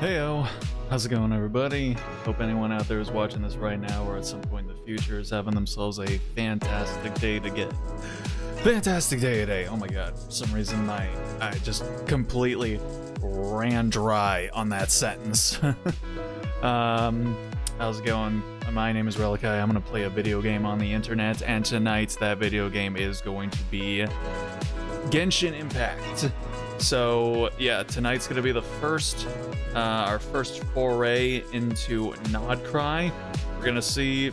Heyo, how's it going, everybody? Hope anyone out there is watching this right now or at some point in the future is having themselves a fantastic day today. Oh my god, for some reason I just completely ran dry on that sentence. How's it going? My name is Relikai. I'm gonna play a video game on the internet, and tonight that video game is going to be Genshin Impact. So yeah, tonight's gonna be the first, our first foray into Nod-krai. We're gonna see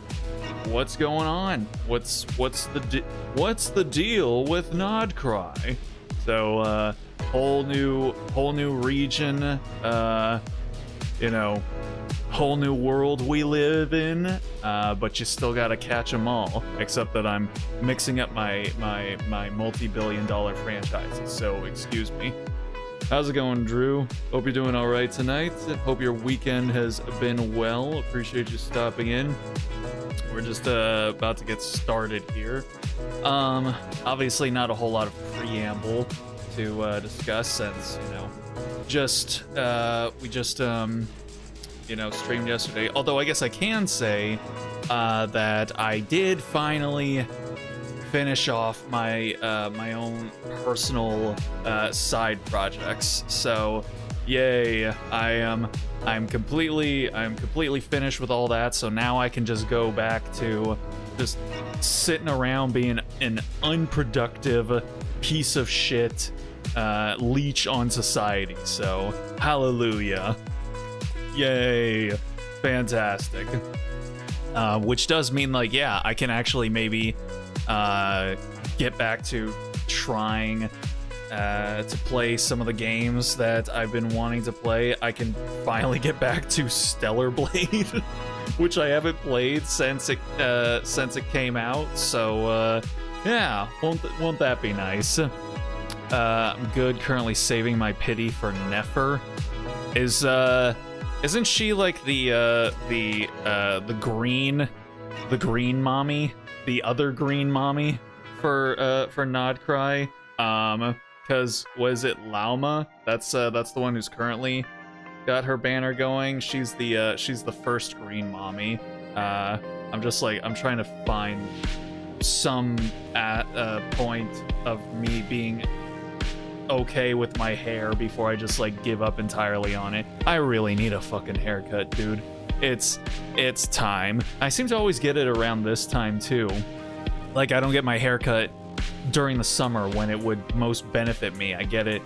what's going on. What's the deal with Nod-krai? So whole new region. You know, whole new world we live in. But you still gotta catch them all. Except that I'm mixing up my multi-billion-dollar franchises. So excuse me. How's it going, Drew? Hope you're doing all right tonight. Hope your weekend has been well. Appreciate you stopping in. We're just about to get started here. Obviously not a whole lot of preamble to discuss, since we just streamed yesterday. Although I guess I can say that I did finally finish off my my own personal side projects. So yay, I'm completely finished with all that. So now I can just go back to just sitting around being an unproductive piece of shit leech on society. So hallelujah, yay, fantastic. Which does mean, like, yeah, I can actually maybe get back to trying to play some of the games that I've been wanting to play. I can finally get back to Stellar Blade, which I haven't played since it came out. So yeah, won't that be nice? I'm good. Currently saving my pity for Nefer. Isn't she like the green mommy? The other green mommy for Nod-krai? Because was it Lauma? That's the one who's currently got her banner going. She's the first green mommy. I'm trying to find some point of me being okay with my hair before I just give up entirely on it. I really need a fucking haircut, dude. It's time. I seem to always get it around this time too. Like, I don't get my haircut during the summer when it would most benefit me. I get it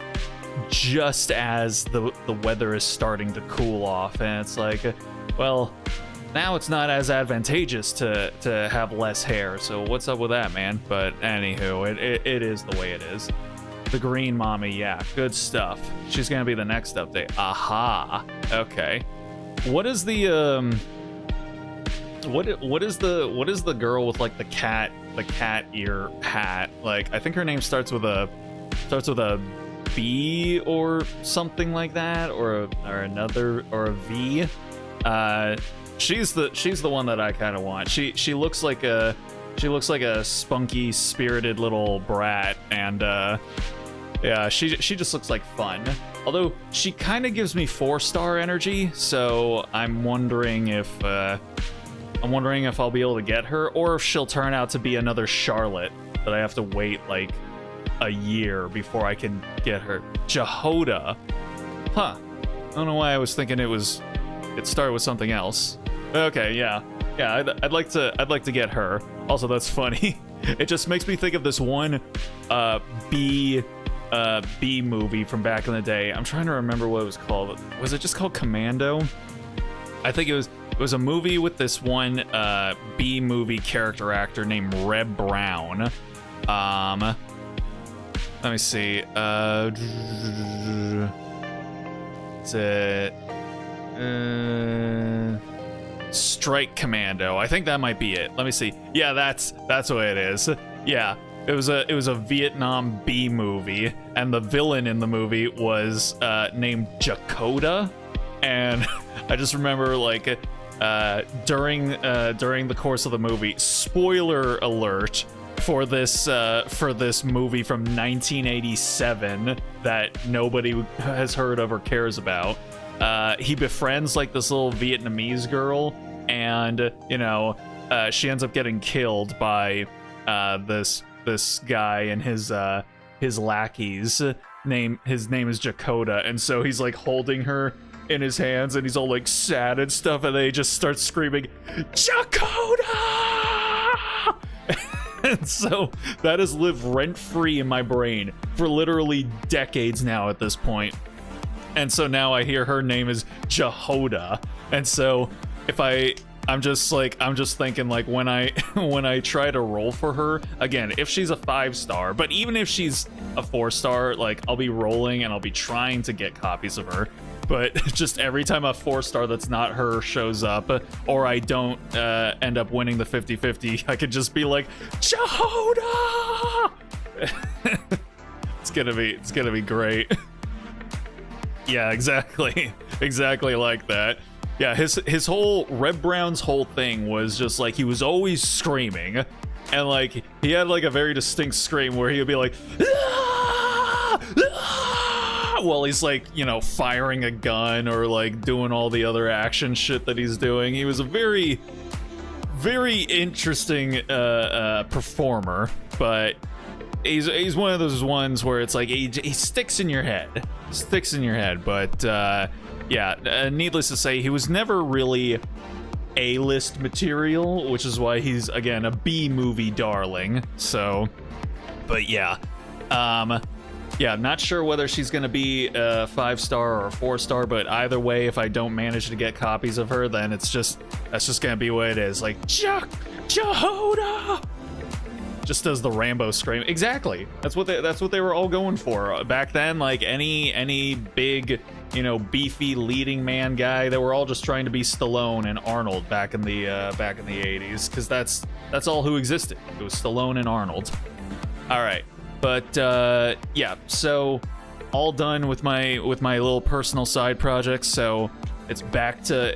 just as the weather is starting to cool off, and it's like, well, now it's not as advantageous to have less hair. So what's up with that, man? But anywho, it is the way it is. The green mommy, yeah, good stuff. She's gonna be the next update. Aha. Okay. What is the what is the girl with like the cat ear hat? Like, I think her name starts with a B or something like that, or a V. She's the one that I kind of want. She looks like a spunky, spirited little brat, and yeah, she just looks like fun. Although she kind of gives me 4-star energy, so I'm wondering if I'll be able to get her, or if she'll turn out to be another Charlotte that I have to wait like a year before I can get her. Jehoda, huh? I don't know why I was thinking it started with something else. Okay, yeah. I'd like to get her. Also, that's funny. It just makes me think of this one B movie from back in the day. I'm trying to remember what it was called. Was it just called Commando? I think it was a movie with this one B movie character actor named Reb Brown. Let me see. Is it Strike Commando? I think that might be it. Let me see. Yeah, that's what it is. Yeah. It was a Vietnam B movie, and the villain in the movie was named Jakoda, and I just remember, like, during the course of the movie, spoiler alert for this movie from 1987 that nobody has heard of or cares about. he befriends like this little Vietnamese girl, and you know, she ends up getting killed by this guy and his lackeys. His name is Jakota, and so he's like holding her in his hands, and he's all like sad and stuff, and they just start screaming, Jakota! And so that has lived rent-free in my brain for literally decades now at this point. And so now I hear her name is Jahoda, and so if I'm just thinking like when I try to roll for her again, if she's a 5-star, but even if she's a 4-star, like I'll be rolling and I'll be trying to get copies of her, but just every time a 4-star that's not her shows up, or I don't end up winning the 50-50, I could just be like, Jahoda! It's gonna be great. Yeah, exactly like that. Yeah, his whole Red Brown's whole thing was just like he was always screaming, and like he had like a very distinct scream where he would be like, ah! Ah! While he's like, you know, firing a gun or like doing all the other action shit that he's doing. He was a very interesting performer, but he's one of those ones where it's like he sticks in your head, but yeah, needless to say, he was never really A-list material, which is why he's, again, a B-movie darling, so, but yeah. Yeah, not sure whether she's gonna be a 5-star or a 4-star, but either way, if I don't manage to get copies of her, then that's just gonna be what it is, like, Jahoda! Just does the Rambo scream. Exactly. That's what they were all going for back then. Like any big, you know, beefy leading man guy, they were all just trying to be Stallone and Arnold back in the 80s, because that's all who existed. It was Stallone and Arnold. All right, but yeah. So all done with my little personal side projects. So it's back to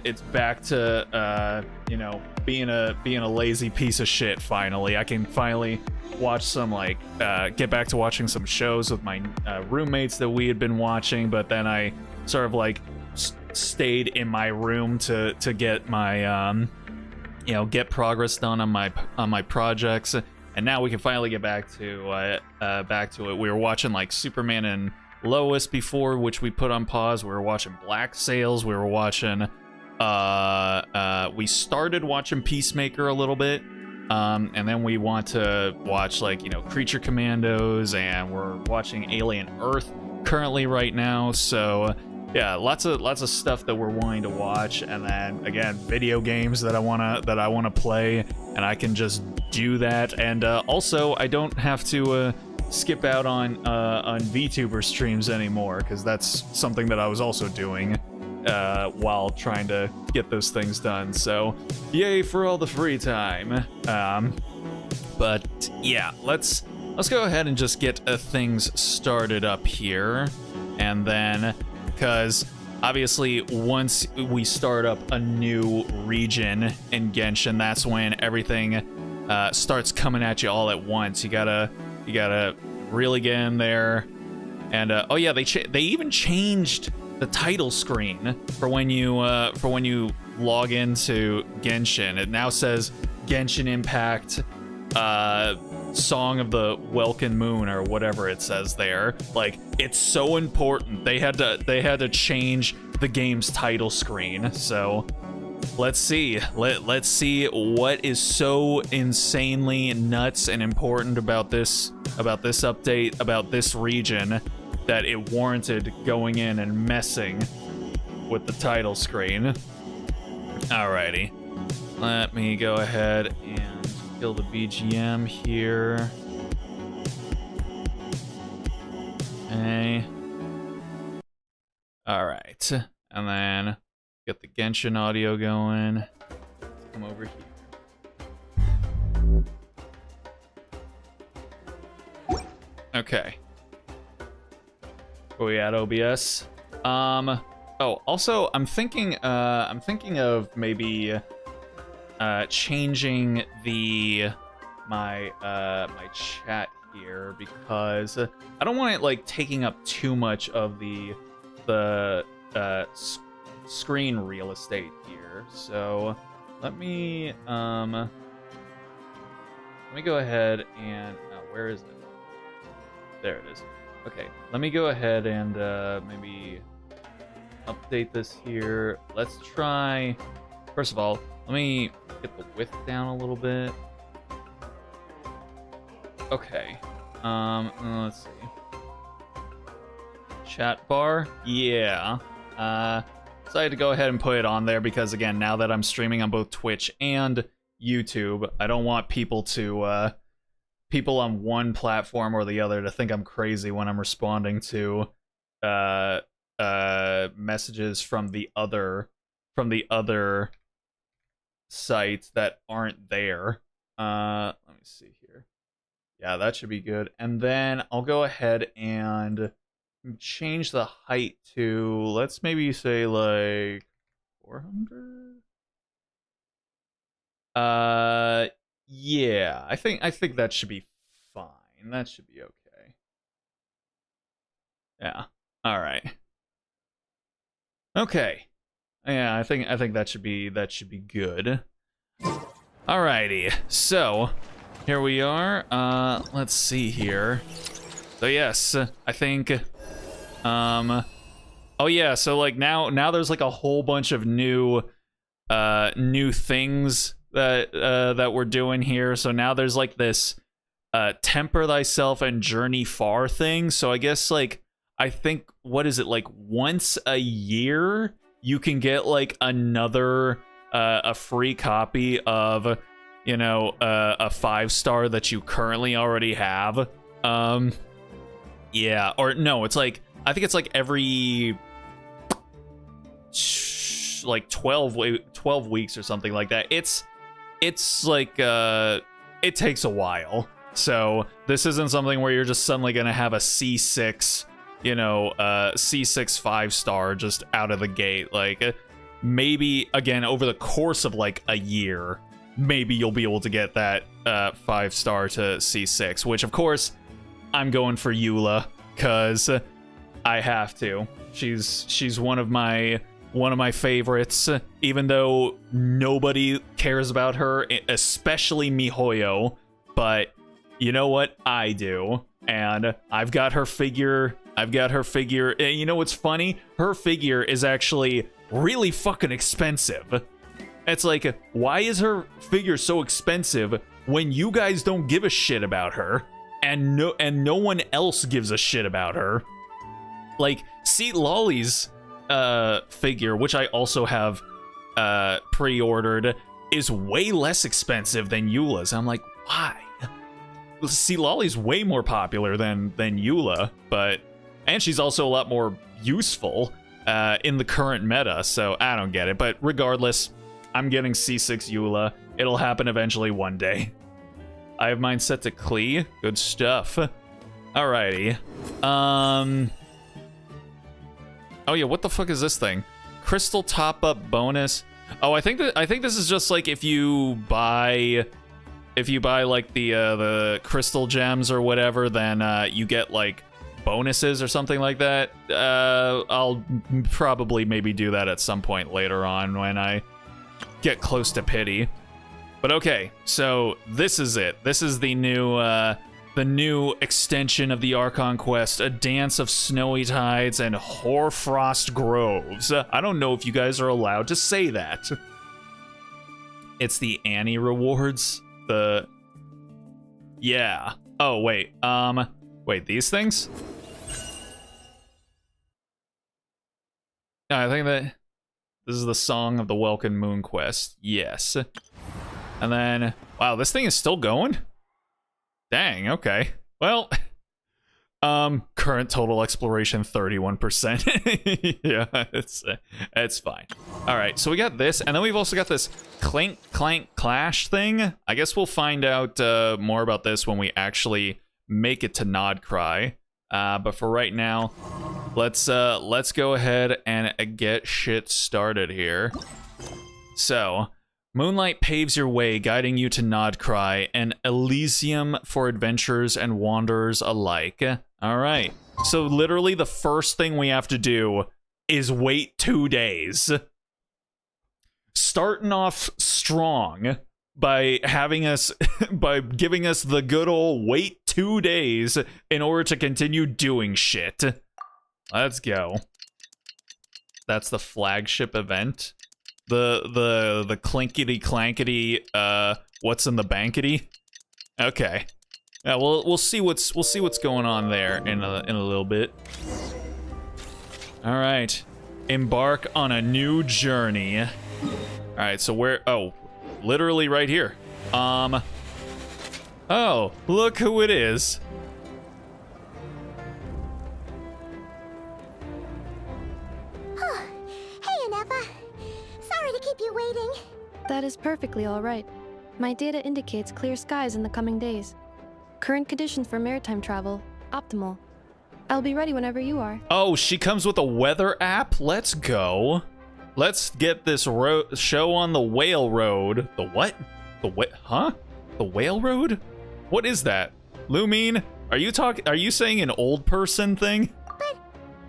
you know, being a lazy piece of shit. Finally, I can finally watch some like get back to watching some shows with my roommates that we had been watching, but then I sort of like stayed in my room to get my you know, get progress done on my projects, and now we can finally get back to it. We were watching like Superman and Lois before, which we put on pause. We were watching Black Sails. We were watching we started watching Peacemaker a little bit, and then we want to watch like, you know, Creature Commandos, and we're watching Alien Earth currently right now. So yeah, lots of stuff that we're wanting to watch, and then again, video games that I wanna play, and I can just do that. And also I don't have to skip out on VTuber streams anymore, because that's something that I was also doing while trying to get those things done. So yay for all the free time. But yeah, let's go ahead and just get things started up here, and then because obviously once we start up a new region in Genshin, that's when everything starts coming at you all at once. You gotta really get in there. And oh yeah, they even changed the title screen for when you log into Genshin. It now says Genshin Impact Song of the Welkin Moon, or whatever it says there. Like, it's so important. They had to change the game's title screen. So let's see. Let's see what is so insanely nuts and important about this update, about this region, that it warranted going in and messing with the title screen. Alrighty, let me go ahead and kill the BGM here. Okay. Alright, and then get the Genshin audio going. Come over here. Okay. Are we at OBS? Oh, also, I'm thinking of maybe changing my chat here, because I don't want it like taking up too much of the screen real estate here. So let me go ahead and where is it? There it is. Okay, let me go ahead and maybe update this here. Let's try. First of all, let me get the width down a little bit. Okay. Let's see. Chat bar. Yeah. Decided to go ahead and put it on there because, again, now that I'm streaming on both Twitch and YouTube, I don't want people to people on one platform or the other to think I'm crazy when I'm responding to messages from the other sites that aren't there. Let me see here. Yeah, that should be good. And then I'll go ahead and change the height to, let's maybe say like 400. Yeah, I think that should be fine. That should be okay. Yeah. All right. Okay. Yeah, I think that should be good. Alrighty. So, here we are. Let's see here. So yes, I think oh yeah, so like now there's like a whole bunch of new things that we're doing here. So now there's like this temper thyself and journey far thing. So I guess like I think, what is it, like once a year you can get like another a free copy of, you know, a 5-star that you currently already have. Yeah, or no, it's like, I think it's like every like 12 weeks or something like that. It's like it takes a while. So this isn't something where you're just suddenly gonna have a C6, you know, C6 5-star just out of the gate. Like maybe again over the course of like a year, maybe you'll be able to get that 5-star to C6, which of course I'm going for Eula, cause I have to. She's one of my favorites, even though nobody cares about her, especially MiHoYo. But you know what? I do, and I've got her figure. And you know what's funny? Her figure is actually really fucking expensive. It's like, why is her figure so expensive when you guys don't give a shit about her? And no one else gives a shit about her. Like, see Lolly's figure, which I also have pre-ordered, is way less expensive than Eula's. I'm like, why? See, Lolly's way more popular than Eula, and she's also a lot more useful in the current meta, so I don't get it. But regardless, I'm getting C6 Eula. It'll happen eventually one day. I have mine set to Klee. Good stuff. Alrighty. Oh yeah, what the fuck is this thing? Crystal top-up bonus. Oh, I think this is just like if you buy like the crystal gems or whatever, then you get like bonuses or something like that. I'll probably maybe do that at some point later on when I get close to pity. But okay, so this is it. This is the new extension of the Archon quest, A Dance of Snowy Tides and Hoarfrost Groves. I don't know if you guys are allowed to say that. It's the Annie rewards. Yeah. Oh, wait. Wait, these things? Yeah, I think that this is the Song of the Welkin Moon quest. Yes. And then, wow, this thing is still going? Dang, okay. Well, current total exploration 31%. Yeah, it's fine. All right, so we got this, and then we've also got this Clink Clank Clash thing. I guess we'll find out more about this when we actually make it to Nod-krai. But for right now, let's go ahead and get shit started here. So, moonlight paves your way, guiding you to Nod-krai, an Elysium for adventurers and wanderers alike. Alright, so literally the first thing we have to do is wait 2 days. starting off strong by having us by giving us the good old wait 2 days in order to continue doing shit. Let's go. That's the flagship event. The clinkety clankety what's in the bankety? Okay. Yeah, we'll see what's going on there in a little bit. All right. Embark on a new journey. All right, so where? Oh, literally right here. Oh, look who it is. Hey, Anefa. Sorry to keep you waiting. That is perfectly all right. My data indicates clear skies in the coming days. Current conditions for maritime travel, optimal. I'll be ready whenever you are. Oh, she comes with a weather app? Let's go. Let's get this show on the whale road. The what? Huh? The whale road? What is that? Lumine, are you saying an old person thing? But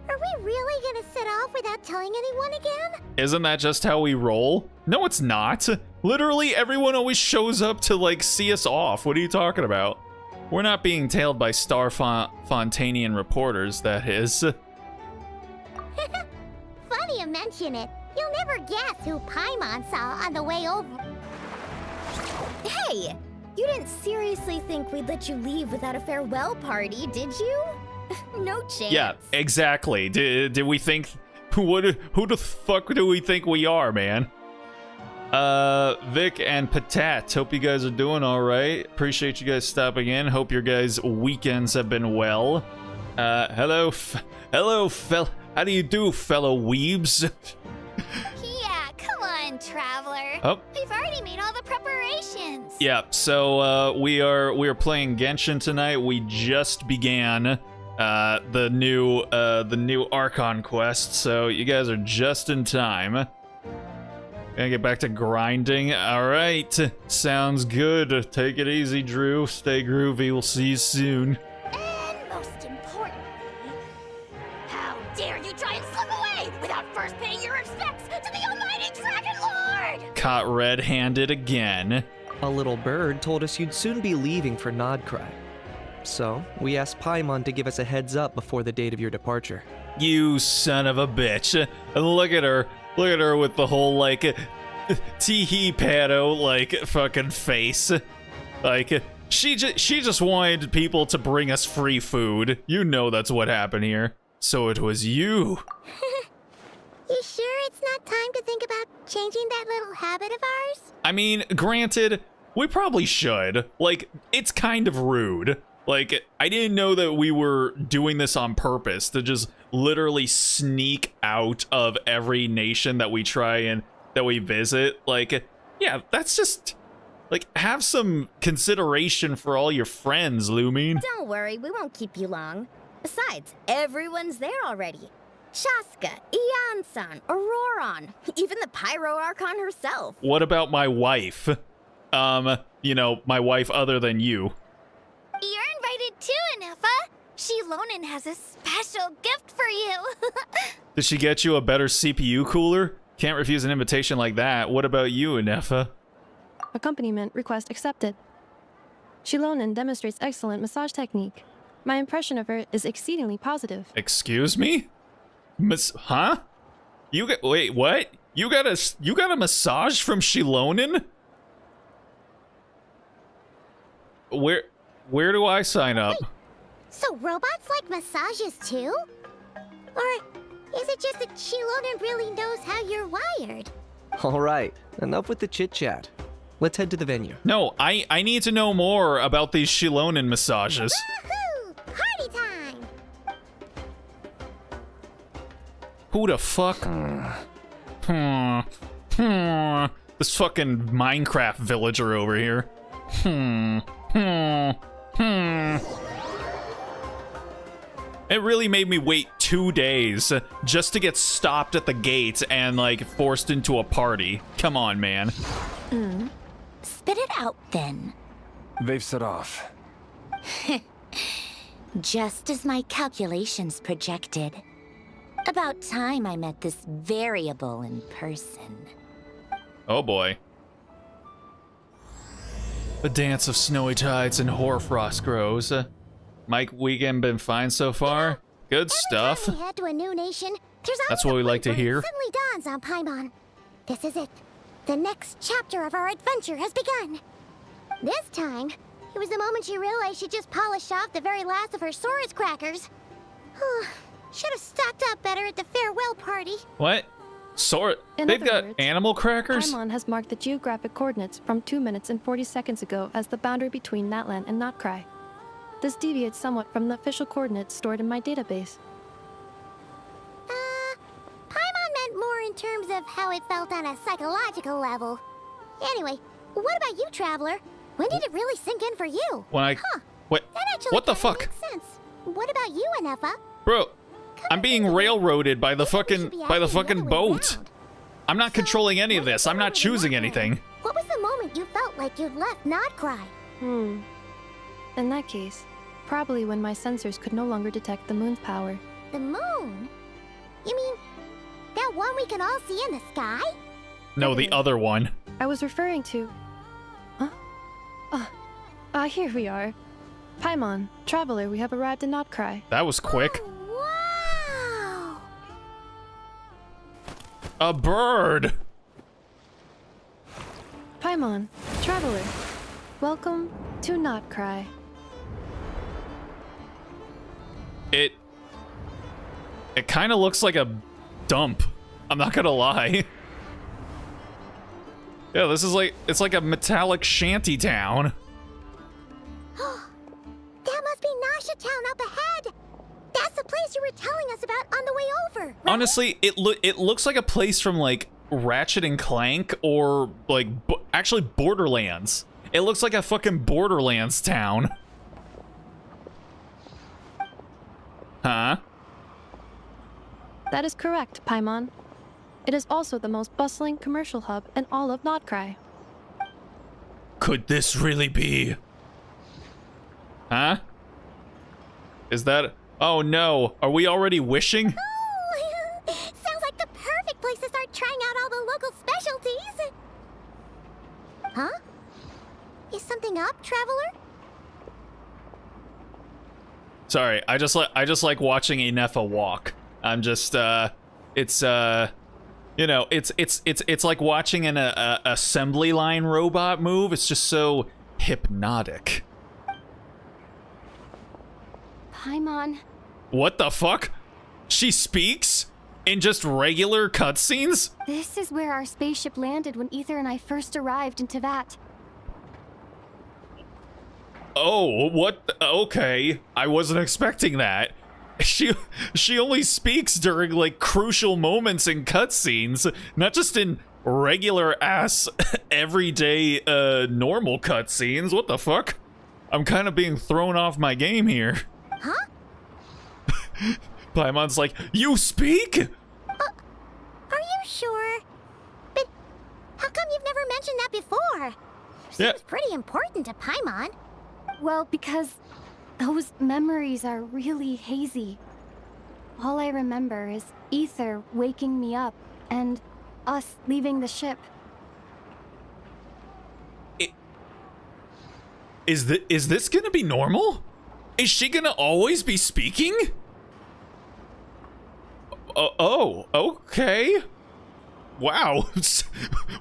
are we really gonna set off without telling anyone again? Isn't that just how we roll? No, it's not. Literally, everyone always shows up to, like, see us off. What are you talking about? We're not being tailed by Fontanian reporters, that is. Funny you mention it. You'll never guess who Paimon saw on the way over. Hey! You didn't seriously think we'd let you leave without a farewell party, did you? No chance. Yeah, exactly. Did we think... Who the fuck do we think we are, man? Vic and Patat, hope you guys are doing all right. Appreciate you guys stopping in. Hope your guys' weekends have been well. Hello, how do you do, fellow weebs? Yeah, come on, traveler. Oh. We've already made all the preparations. Yeah, so we are playing Genshin tonight. We just began the new Archon quest, so you guys are just in time. Gonna get back to grinding. All right, sounds good. Take it easy, Drew. Stay groovy. We'll see you soon. And most importantly, how dare you try and slip away without first paying your respects to the almighty Dragon Lord! Caught red-handed again. A little bird told us you'd soon be leaving for Nod-krai. So, we asked Paimon to give us a heads up before the date of your departure. You son of a bitch. And look at her. Look at her with the whole, like, tee-hee pado, like, fucking face. Like, she just wanted people to bring us free food. You know that's what happened here. So it was you. You sure it's not time to think about changing that little habit of ours? I mean, granted, we probably should. Like, it's kind of rude. Like, I didn't know that we were doing this on purpose, to just literally sneak out of every nation that we visit. Like, yeah, that's just, like, have some consideration for all your friends, Lumine. Don't worry, we won't keep you long. Besides, everyone's there already. Shaska, Ian-san, Auroron, even the Pyro Archon herself. What about my wife? You know, my wife other than you. You're invited too, Anefa. Shilonen has a special gift for you. Did she get you a better CPU cooler? Can't refuse an invitation like that. What about you, Anefa? Accompaniment request accepted. Shilonen demonstrates excellent massage technique. My impression of her is exceedingly positive. Excuse me? Huh? Wait, what? You got a massage from Shilonen? Where do I sign up? Wait, so robots like massages too? Or is it just that Shilonen really knows how you're wired? All right, enough with the chit-chat. Let's head to the venue. No, I need to know more about these Shilonen massages. Woohoo! Party time! Who the fuck? This fucking Minecraft villager over here. It really made me wait 2 days just to get stopped at the gate and, like, forced into a party. Come on, man. Spit it out, then. They've set off. Just as my calculations projected. About time I met this variable in person. Oh boy. A dance of snowy tides and hoarfrost grows. Mike, weekend been fine so far? Good stuff. Every time we head to a new nation, there's That's always what a we like point to where it hear. suddenly dawns on Paimon. This is it. The next chapter of our adventure has begun. This time, it was the moment she realized she just polished off the very last of her Saurus crackers. Should have stocked up better at the farewell party. What? In They've other got words, animal crackers? Paimon has marked the geographic coordinates from 2 minutes and 40 seconds ago as the boundary between Natlan and Nod-krai. This deviates somewhat from the official coordinates stored in my database. Paimon meant more in terms of how it felt on a psychological level. Anyway, what about you, Traveler? When did it really sink in for you? When I... Huh. What? That actually What the kinda fuck? makes sense. What about you, Anefa? Bro, I'm being railroaded by the fucking boat. I'm not controlling any of this. I'm not choosing anything. What was the moment you felt like you'd left Nod-krai? In that case, probably when my sensors could no longer detect the moon's power. The moon? You mean that one we can all see in the sky? No, the other one. I was referring to... Here we are. Paimon, Traveler, we have arrived in Nod-krai. That was quick. Oh, wow! A bird. Paimon, Traveler, welcome to Nod-krai. It kind of looks like a dump. I'm not gonna lie. Yeah, this is like, it's like a metallic shanty town. That must be Nasha Town up ahead! That's the place you were telling us about on the way over, right? Honestly, it looks like a place from like Ratchet and Clank or like actually Borderlands. It looks like a fucking Borderlands town. Huh? That is correct, Paimon. It is also the most bustling commercial hub in all of Nod-krai. Could this really be? Huh? Is that... Oh no, are we already wishing? Ooh, sounds like the perfect place to start trying out all the local specialties. Huh? Is something up, Traveler? Sorry, I just like watching a Nepha walk. I'm just it's you know, it's like watching an assembly line robot move. It's just so hypnotic. Paimon. What the fuck? She speaks in just regular cutscenes? This is where our spaceship landed when Ether and I first arrived in Teyvat. Oh, what? Okay, I wasn't expecting that. She only speaks during like crucial moments in cutscenes, not just in regular ass everyday normal cutscenes. What the fuck? I'm kind of being thrown off my game here. Huh? Paimon's like, you speak? Are you sure? But how come you've never mentioned that before? Yeah. Seems pretty important to Paimon. Well, because those memories are really hazy. All I remember is Ether waking me up and us leaving the ship. Is this gonna be normal? Is she gonna always be speaking? Oh, okay. Wow.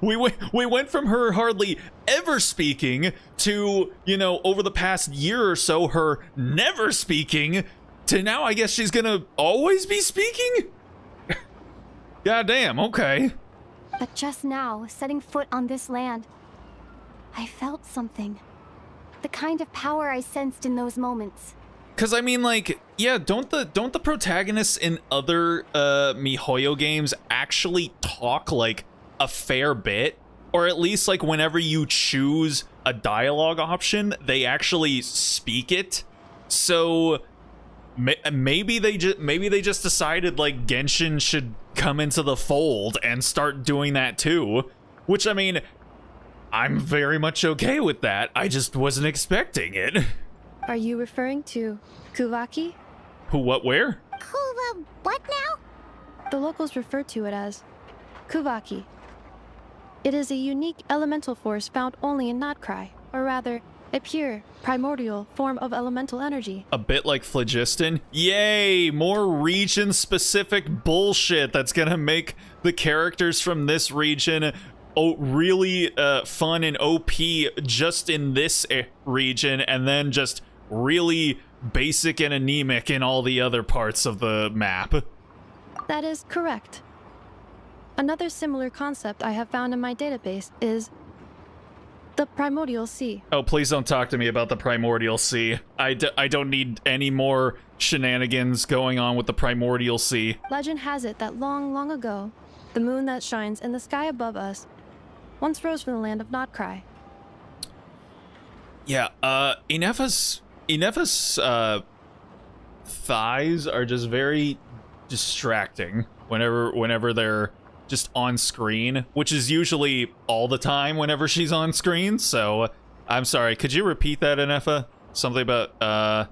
we went from her hardly ever speaking to, you know, over the past year or so, her never speaking, to now I guess she's gonna always be speaking? Goddamn, okay. But just now, setting foot on this land, I felt something. The kind of power I sensed in those moments. Cause I mean, like, yeah, don't the protagonists in other MiHoYo games actually talk like a fair bit? Or at least like whenever you choose a dialogue option, they actually speak it. So maybe they just decided like Genshin should come into the fold and start doing that too. Which, I mean, I'm very much okay with that. I just wasn't expecting it. Are you referring to Kuvaki? Who, what, where? What now? The locals refer to it as Kuvaki. It is a unique elemental force found only in Nod-krai, or rather, a pure, primordial form of elemental energy. A bit like phlogiston? Yay! More region-specific bullshit that's gonna make the characters from this region really fun and OP just in this region, and then just really basic and anemic in all the other parts of the map. That is correct. Another similar concept I have found in my database is the primordial sea. Oh, please don't talk to me about the primordial sea. I don't need any more shenanigans going on with the primordial sea. Legend has it that long, long ago, the moon that shines in the sky above us once rose from the land of Nod-krai. Yeah, Inefa's thighs are just very distracting whenever they're just on screen, which is usually all the time whenever she's on screen. So I'm sorry, could you repeat that, Inefa? Something about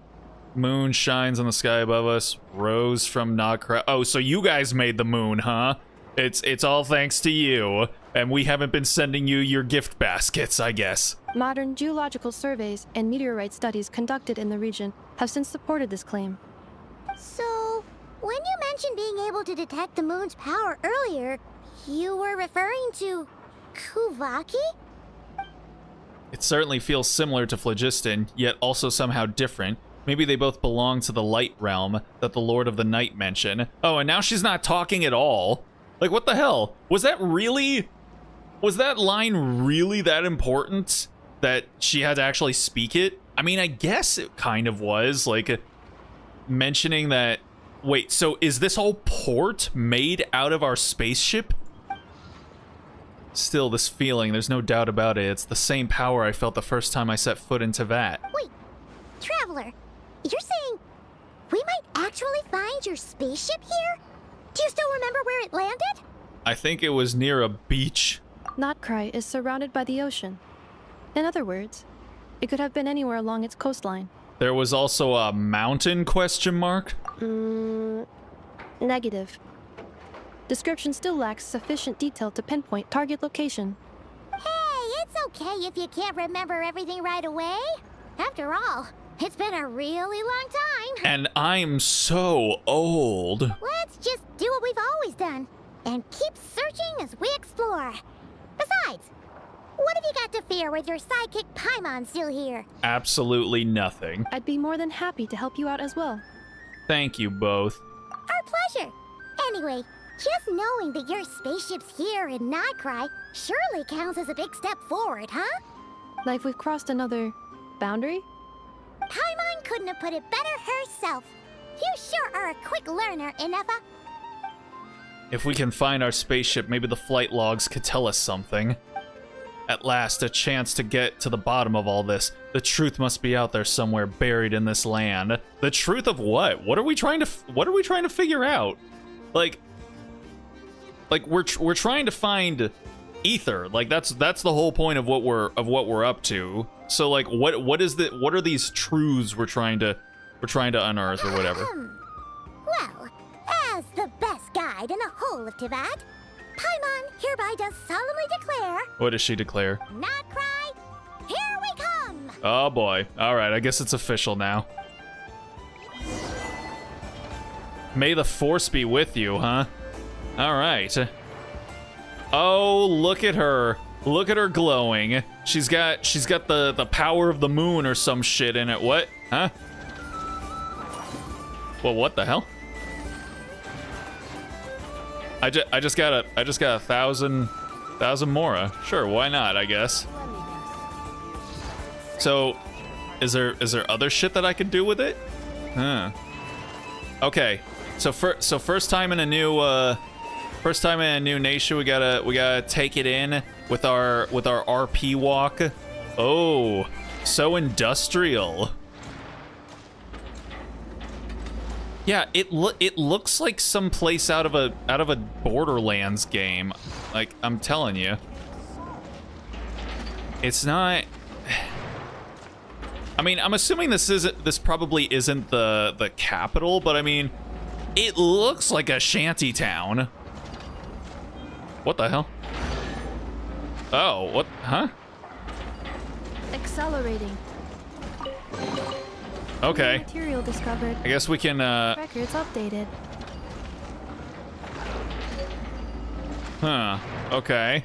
moon shines in the sky above us, rose from Nod-krai. Oh, so you guys made the moon, huh? It's all thanks to you, and we haven't been sending you your gift baskets, I guess. Modern geological surveys and meteorite studies conducted in the region have since supported this claim. So, when you mentioned being able to detect the moon's power earlier, you were referring to Kuvaki? It certainly feels similar to phlogiston, yet also somehow different. Maybe they both belong to the light realm that the Lord of the Night mentioned. Oh, and now she's not talking at all. Like, what the hell? Was that line really that important that she had to actually speak it? I mean, I guess it kind of was, like, mentioning that... Wait, so is this whole port made out of our spaceship? Still, this feeling, there's no doubt about it. It's the same power I felt the first time I set foot into Vat. Wait, Traveler, you're saying we might actually find your spaceship here? Do you still remember where it landed? I think it was near a beach. Nod-krai is surrounded by the ocean. In other words, it could have been anywhere along its coastline. There was also a mountain, question mark? Negative. Description still lacks sufficient detail to pinpoint target location. Hey, it's okay if you can't remember everything right away. After all, it's been a really long time. And I'm so old. Let's just do what we've always done and keep searching as we explore. Besides, what have you got to fear with your sidekick Paimon still here? Absolutely nothing. I'd be more than happy to help you out as well. Thank you both. Our pleasure. Anyway, just knowing that your spaceship's here in Nod-krai surely counts as a big step forward, huh? Like we've crossed another boundary? Paimon couldn't have put it better herself. You sure are a quick learner, Inefa. If we can find our spaceship, maybe the flight logs could tell us something. At last, a chance to get to the bottom of all this. The truth must be out there somewhere, buried in this land. The truth of what? What are we trying to figure out? Like we're trying to find ether. Like that's the whole point of what we're up to. So like what are these truths we're trying to unearth or whatever? Well, as the best guide in the whole of Teyvat, Paimon hereby does solemnly declare... What does she declare? Nod-krai, here we come! Oh boy. Alright, I guess it's official now. May the force be with you, huh? Alright. Oh, look at her. Look at her glowing. She's got the power of the moon or some shit in it. What? Huh? Well, what the hell? I just got a thousand mora. Sure, why not, I guess. So, is there other shit that I could do with it? Huh. Okay. So first time in a new nation, we gotta take it in with our RP walk. Oh, so industrial. Yeah, it looks like some place out of a Borderlands game. Like, I'm telling you. It's not. I mean, I'm assuming this probably isn't the capital, but I mean, it looks like a shanty town. What the hell? Oh, what? Huh? Accelerating. Okay. Material discovered. I guess we can, Records updated. Huh. Okay.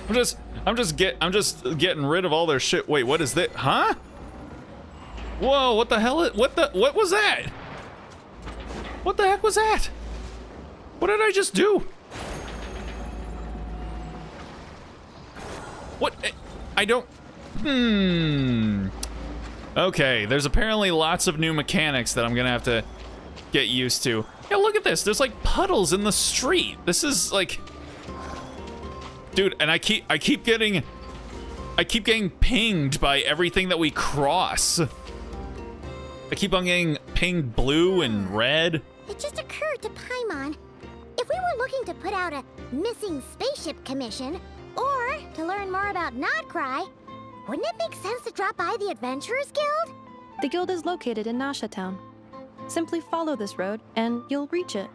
I'm just getting rid of all their shit. Wait, what is that? Huh? Whoa, what the hell? What was that? What the heck was that? What did I just do? What? I don't... Okay, there's apparently lots of new mechanics that I'm gonna have to get used to. Yeah, look at this. There's like puddles in the street. This is like... Dude, and I keep getting pinged by everything that we cross. I keep on getting pinged blue and red. It just occurred to Paimon. If we were looking to put out a missing spaceship commission, or to learn more about Nod-krai, wouldn't it make sense to drop by the Adventurers Guild? The guild is located in Nasha Town. Simply follow this road, and you'll reach it.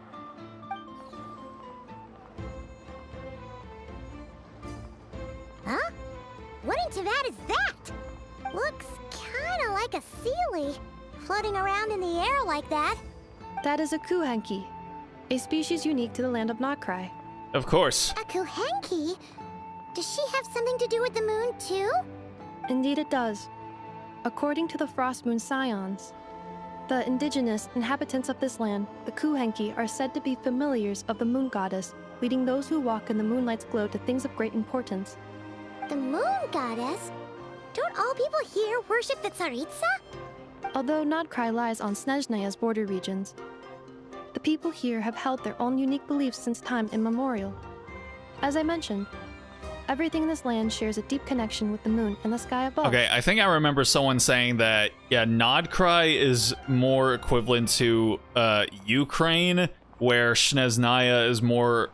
Huh? What in Tavad is that? Looks kinda like a Sealy, floating around in the air like that. That is a kuhenki, a species unique to the land of Nod-krai. Of course. A Kuhenki? Does she have something to do with the moon, too? Indeed it does. According to the Frost Moon Scions, the indigenous inhabitants of this land, the kuhenki, are said to be familiars of the moon goddess, leading those who walk in the moonlight's glow to things of great importance. The moon goddess? Don't all people here worship the Tsaritsa? Although Nod-krai lies on Snezhnaya's border regions, the people here have held their own unique beliefs since time immemorial. As I mentioned, everything in this land shares a deep connection with the moon and the sky above. Okay, I think I remember someone saying that, yeah, Nod-krai is more equivalent to Ukraine, where Snezhnaya is more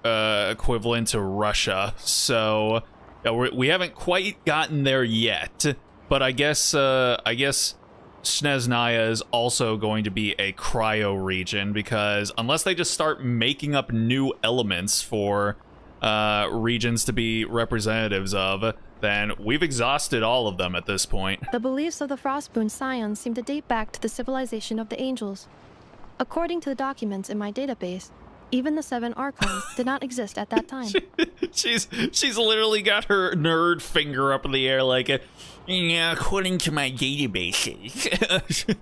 equivalent to Russia. So yeah, we haven't quite gotten there yet, but I guess Snezhnaya is also going to be a cryo region, because unless they just start making up new elements for regions to be representatives of, then we've exhausted all of them at this point. The beliefs of the Frostmoon Scions seem to date back to the civilization of the angels. According to the documents in my database, even the 7 archons did not exist at that time. She's literally got her nerd finger up in the air like, yeah, according to my databases.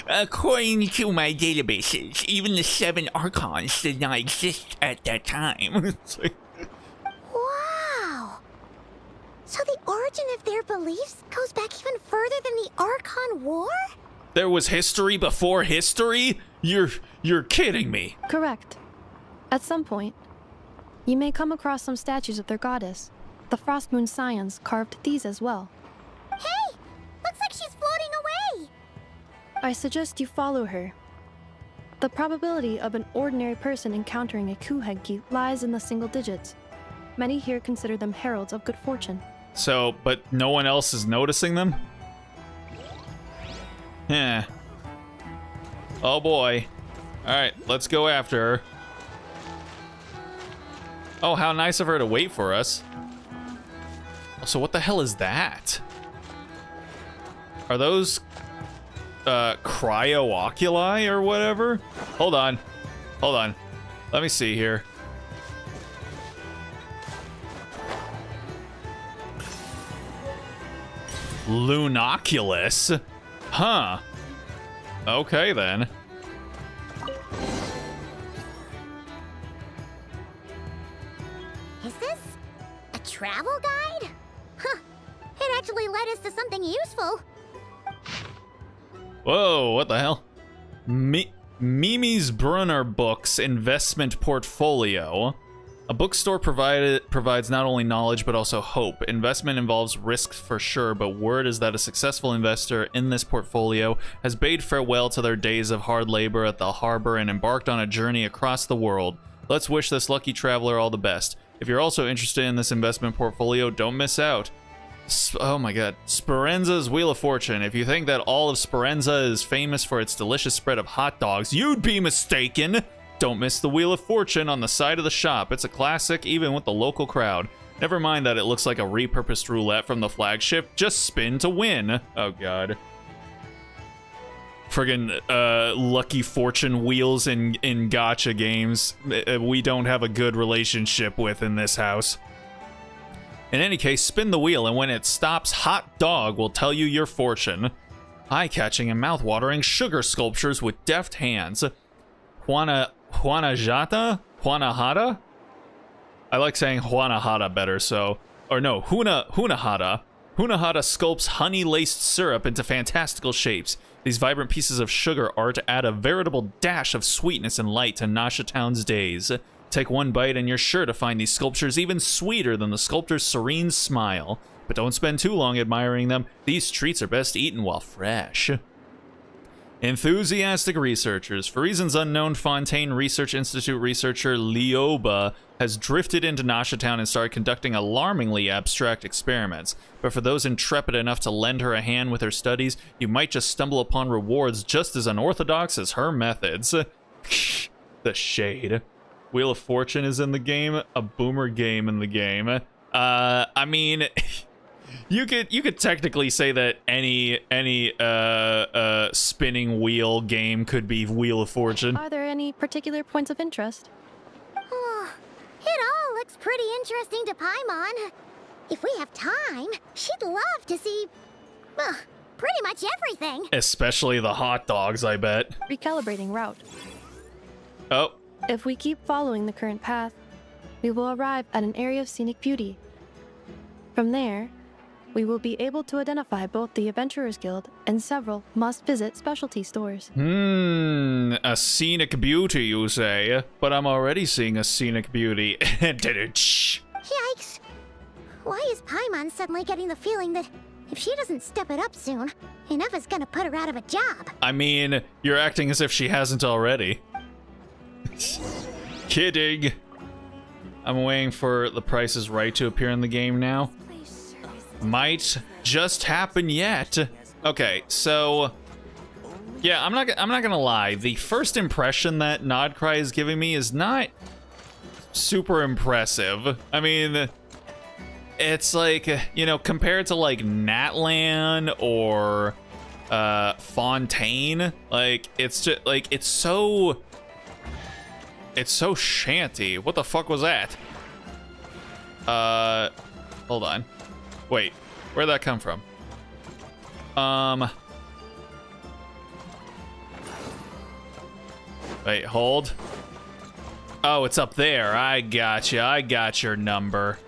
According to my databases, even the 7 archons did not exist at that time. Wow! So the origin of their beliefs goes back even further than the Archon War? There was history before history? You're kidding me. Correct. At some point, you may come across some statues of their goddess. The Frostmoon Scions carved these as well. Hey! Looks like she's floating away! I suggest you follow her. The probability of an ordinary person encountering a kuhenki lies in the single digits. Many here consider them heralds of good fortune. So, but no one else is noticing them? Yeah. Oh boy. Alright, let's go after her. Oh, how nice of her to wait for us. So what the hell is that? Are those cryo-oculi or whatever? Hold on. Hold on. Let me see here. Lunoculus? Huh. Okay then. Is this a travel guide? Huh. It actually led us to something useful. Whoa, what the hell? Mimi's Brunner Books Investment Portfolio. A bookstore provides not only knowledge but also hope. Investment involves risks for sure, but word is that a successful investor in this portfolio has bade farewell to their days of hard labor at the harbor and embarked on a journey across the world. Let's wish this lucky traveler all the best. If you're also interested in this investment portfolio, don't miss out. Oh my god. Speranza's Wheel of Fortune. If you think that all of Speranza is famous for its delicious spread of hot dogs, you'd be mistaken. Don't miss the Wheel of Fortune on the side of the shop. It's a classic, even with the local crowd. Never mind that it looks like a repurposed roulette from the flagship. Just spin to win. Oh, God. Friggin' Lucky Fortune wheels in gacha games we don't have a good relationship with in this house. In any case, spin the wheel, and when it stops, Hot Dog will tell you your fortune. Eye-catching and mouth-watering sugar sculptures with deft hands. Juanajata? Juanahata? I like saying Juanahata better, so... Or no, Hunahata. Hunahata sculpts honey-laced syrup into fantastical shapes. These vibrant pieces of sugar art add a veritable dash of sweetness and light to Nasha Town's days. Take one bite and you're sure to find these sculptures even sweeter than the sculptor's serene smile. But don't spend too long admiring them. These treats are best eaten while fresh. Enthusiastic researchers. For reasons unknown, Fontaine Research Institute researcher Lioba has drifted into Nasha Town and started conducting alarmingly abstract experiments. But for those intrepid enough to lend her a hand with her studies, you might just stumble upon rewards just as unorthodox as her methods. The shade. Wheel of Fortune is in the game, a boomer game in the game. I mean... You could technically say that any spinning wheel game could be Wheel of Fortune. Are there any particular points of interest? Oh, it all looks pretty interesting to Paimon. If we have time, she'd love to see, pretty much everything. Especially the hot dogs, I bet. Recalibrating route. Oh. If we keep following the current path, we will arrive at an area of scenic beauty. From there, we will be able to identify both the Adventurers Guild and several must-visit specialty stores. A scenic beauty, you say? But I'm already seeing a scenic beauty. Yikes! Why is Paimon suddenly getting the feeling that if she doesn't step it up soon, enough is gonna put her out of a job? I mean, you're acting as if she hasn't already. Kidding. I'm waiting for The Price is Right to appear in the game now. Might just happen yet. Okay, so yeah, I'm not gonna lie. The first impression that Nod-krai is giving me is not super impressive. I mean, it's like, you know, compared to like Natlan or Fontaine, like it's just like it's so shanty. What the fuck was that? Hold on. Wait, where'd that come from? Wait, hold. Oh, it's up there. I gotcha. I got your number.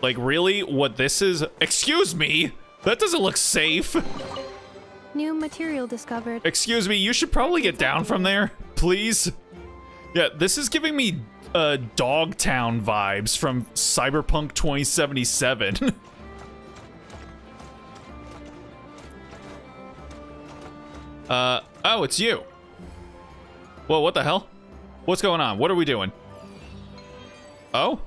Like, really? What this is? Excuse me? That doesn't look safe. New material discovered. Excuse me, you should probably get down from there, please. Yeah, this is giving me Dogtown vibes from Cyberpunk 2077. Oh, it's you. Whoa, what the hell? What's going on? What are we doing? Oh?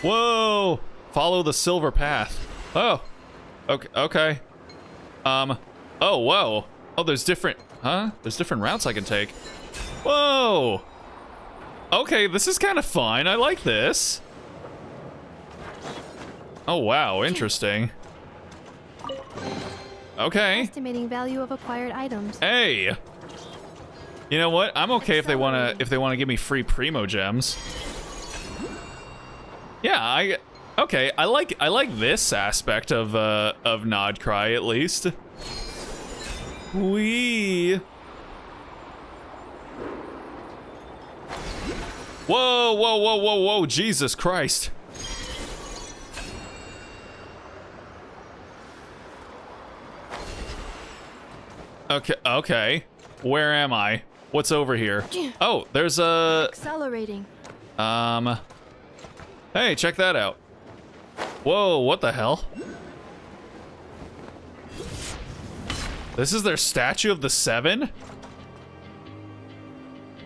Whoa! Follow the silver path. Oh. Okay. Oh, whoa. Oh, there's different... Huh? There's different routes I can take. Whoa! Okay, this is kind of fun. I like this. Oh, wow. Interesting. Okay. Estimating value of acquired items. Hey! You know what? I'm okay if they wanna give me free Primo Gems. Yeah, okay, I like this aspect of Nod-krai at least. Wee. Whoa, Jesus Christ. Okay. Where am I? What's over here? Oh, there's a... Accelerating. Hey, check that out. Whoa, what the hell? This is their statue of the Seven?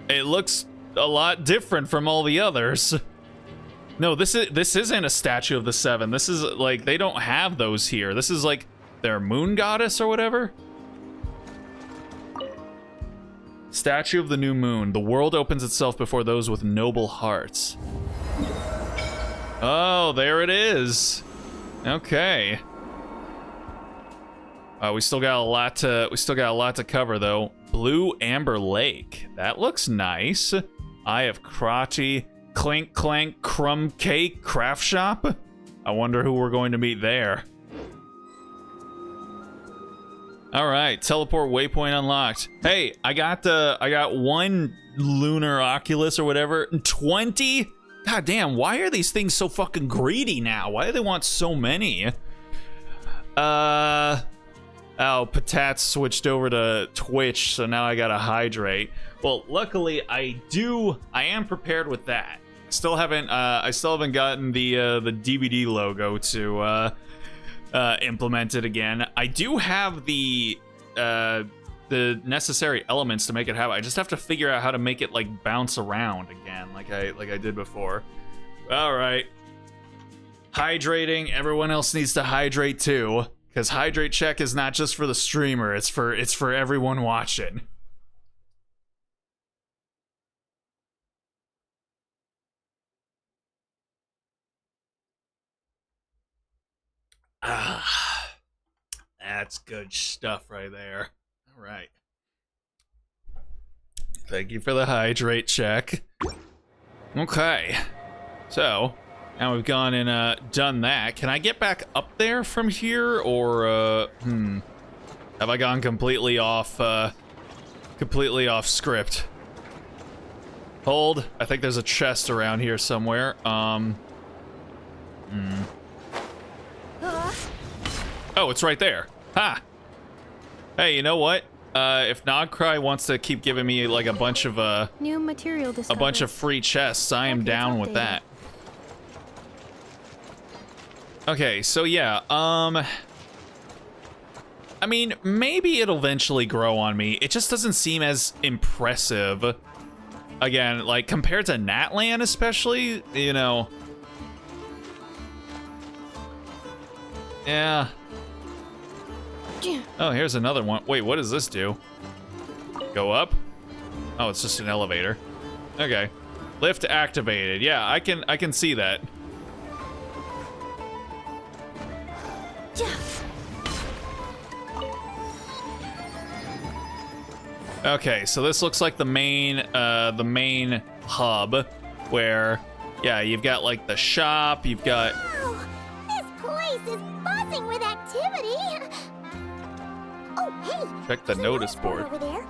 It looks a lot different from all the others. No, this isn't a statue of the Seven. This is like, they don't have those here. This is like their moon goddess or whatever. Statue of the new moon. The world opens itself before those with noble hearts. Oh, there it is. Okay. We still got a lot to cover though. Blue Amber Lake. That looks nice. Eye of Crotchy. Clink Clank Crumb Cake Craft Shop. I wonder who we're going to meet there. All right, teleport waypoint unlocked. Hey, I got one lunar oculus or whatever. 20? God damn, why are these things so fucking greedy now? Why do they want so many? Oh, Patats switched over to Twitch, so now I gotta hydrate. Well, luckily I am prepared with that. I still haven't gotten the DVD logo to implement it again. I do have the necessary elements to make it happen. I just have to figure out how to make it like bounce around again, like I did before. All right, hydrating. Everyone else needs to hydrate too, because hydrate check is not just for the streamer. It's for everyone watching. Ah, that's good stuff right there. All right. Thank you for the hydrate check. Okay. So, now we've gone and done that. Can I get back up there from here, or have I gone completely off script? Hold. I think there's a chest around here somewhere. Oh, it's right there. Ha! Hey, you know what? If Nod-krai wants to keep giving me like a bunch of new material discovered. a bunch of free chests, I am down with that. Okay, so yeah, I mean, maybe it'll eventually grow on me. It just doesn't seem as impressive. Again, like compared to Natlan especially, you know. Yeah. Oh, here's another one. Wait, what does this do? Go up? Oh, it's just an elevator. Okay. Lift activated. Yeah, I can see that. Okay, so this looks like the main hub where, yeah, you've got like the shop, you've got... Wow, this place is buzzing with activity. Oh, hey. Check the there's a notice board. over there.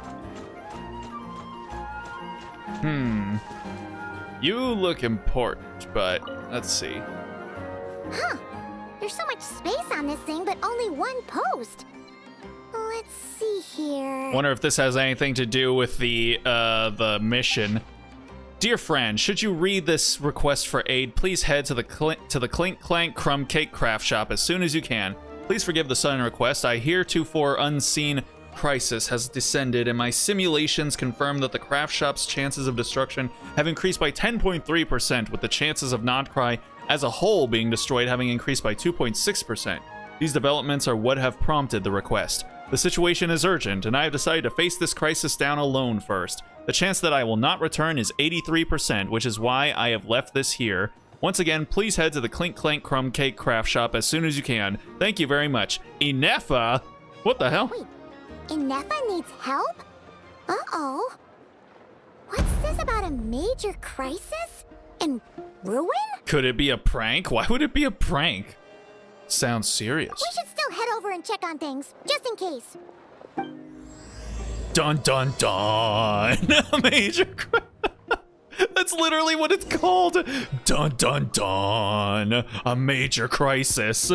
You look important, but let's see. Huh. There's so much space on this thing, but only one post. Let's see here. Wonder if this has anything to do with the mission. Dear friend, should you read this request for aid, please head to the Clink Clank Crumb Cake Craft Shop as soon as you can. Please forgive the sudden request. I heretofore unseen crisis has descended, and my simulations confirm that the craft shop's chances of destruction have increased by 10.3%, with the chances of Nod-krai as a whole being destroyed having increased by 2.6%. These developments are what have prompted the request. The situation is urgent, and I have decided to face this crisis down alone first. The chance that I will not return is 83%, which is why I have left this here. Once again, please head to the Clink Clank Crumb Cake Craft Shop as soon as you can. Thank you very much. Inefa? What the hell? Wait, Inefa needs help? Uh-oh. What's this about a major crisis? And ruin? Could it be a prank? Why would it be a prank? Sounds serious. We should still head over and check on things, just in case. Dun dun dun! A major crisis. That's literally what it's called. Dun dun dun! A major crisis.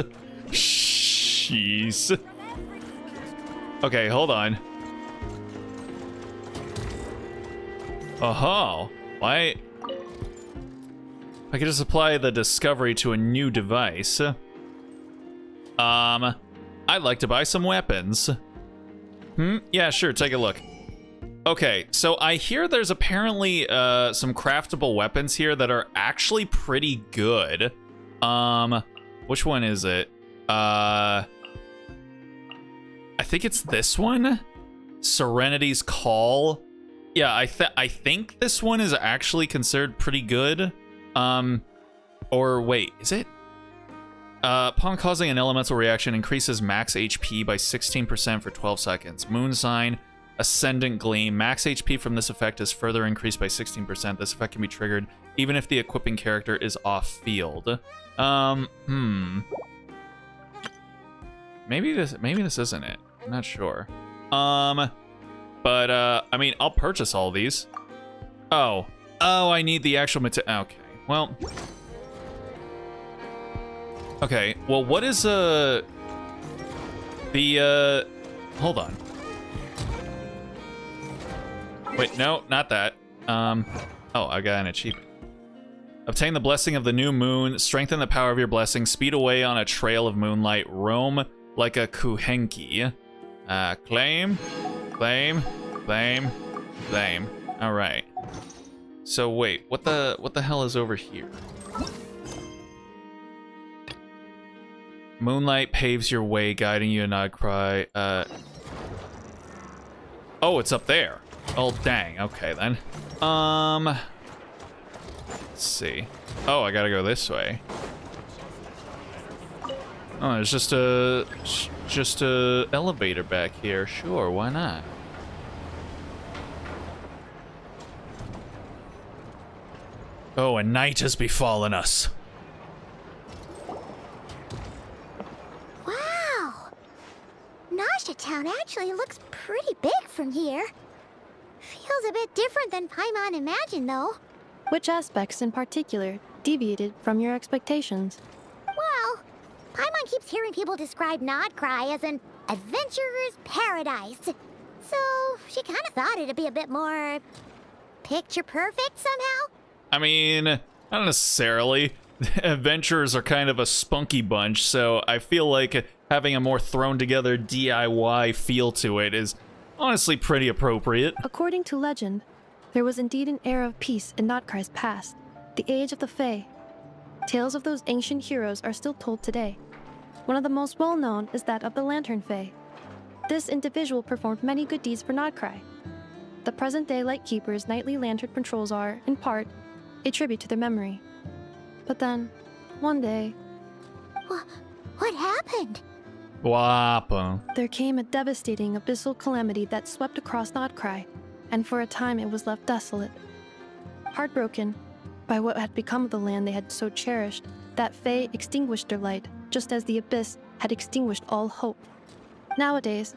Jeez. Okay, hold on. Oh, why? I could just apply the discovery to a new device. I'd like to buy some weapons. Yeah, sure, take a look. Okay, so I hear there's apparently some craftable weapons here that are actually pretty good. Which one is it? I think it's this one. Serenity's Call. Yeah, I think this one is actually considered pretty good. Or wait, is it? Upon causing an elemental reaction, increases max HP by 16% for 12 seconds. Moon Sign, Ascendant Gleam. Max HP from this effect is further increased by 16%. This effect can be triggered even if the equipping character is off field. Maybe this isn't it. I'm not sure. But I mean, I'll purchase all these. Oh, I need the actual material. Okay, well. Okay, well, what is, hold on. Wait, no, not that. Oh, I got an achievement. Obtain the blessing of the new moon, strengthen the power of your blessing, speed away on a trail of moonlight, roam like a kuhenki. Claim. All right. So wait, what the hell is over here? Moonlight paves your way, guiding you to Nod-krai. Oh, it's up there. Oh, dang. Okay, then. Let's see. Oh, I gotta go this way. Oh, there's just a elevator back here. Sure, why not? Oh, a night has befallen us. Nasha Town actually looks pretty big from here. Feels a bit different than Paimon imagined, though. Which aspects in particular deviated from your expectations? Well, Paimon keeps hearing people describe Nod-krai as an adventurer's paradise. So she kind of thought it'd be a bit more picture perfect somehow. I mean, not necessarily. Adventurers are kind of a spunky bunch, so I feel like having a more thrown together DIY feel to it is honestly pretty appropriate. According to legend, there was indeed an era of peace in Nod-krai's past, the age of the Fae. Tales of those ancient heroes are still told today. One of the most well-known is that of the Lantern Fae. This individual performed many good deeds for Nod-krai. The present-day Lightkeeper's nightly lantern patrols are, in part, a tribute to their memory. But then, one day... What happened? Guapo. There came a devastating abyssal calamity that swept across Nod-krai, and for a time it was left desolate. Heartbroken by what had become of the land they had so cherished, that Fae extinguished their light, just as the abyss had extinguished all hope. Nowadays,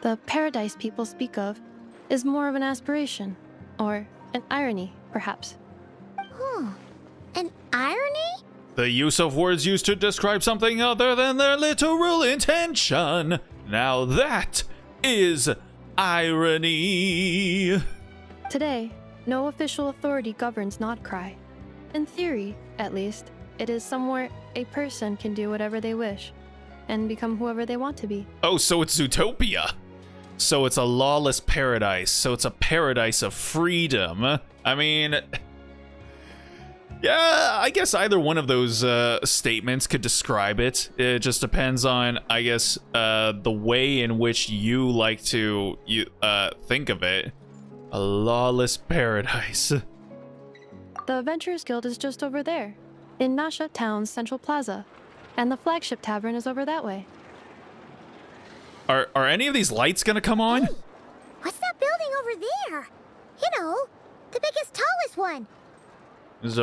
the paradise people speak of is more of an aspiration, or an irony, perhaps. An irony? The use of words used to describe something other than their literal intention. Now that is irony. Today, no official authority governs Nod-krai. In theory, at least, it is somewhere a person can do whatever they wish, and become whoever they want to be. Oh, so it's Zootopia. So it's a lawless paradise. So it's a paradise of freedom. I mean... yeah, I guess either one of those statements could describe it. It just depends on, I guess, the way in which you like to think of it. A lawless paradise. The Adventurers Guild is just over there, in Nasha Town's central plaza, and the flagship tavern is over that way. Are any of these lights gonna come on? Hey, what's that building over there? You know, the biggest, tallest one. There's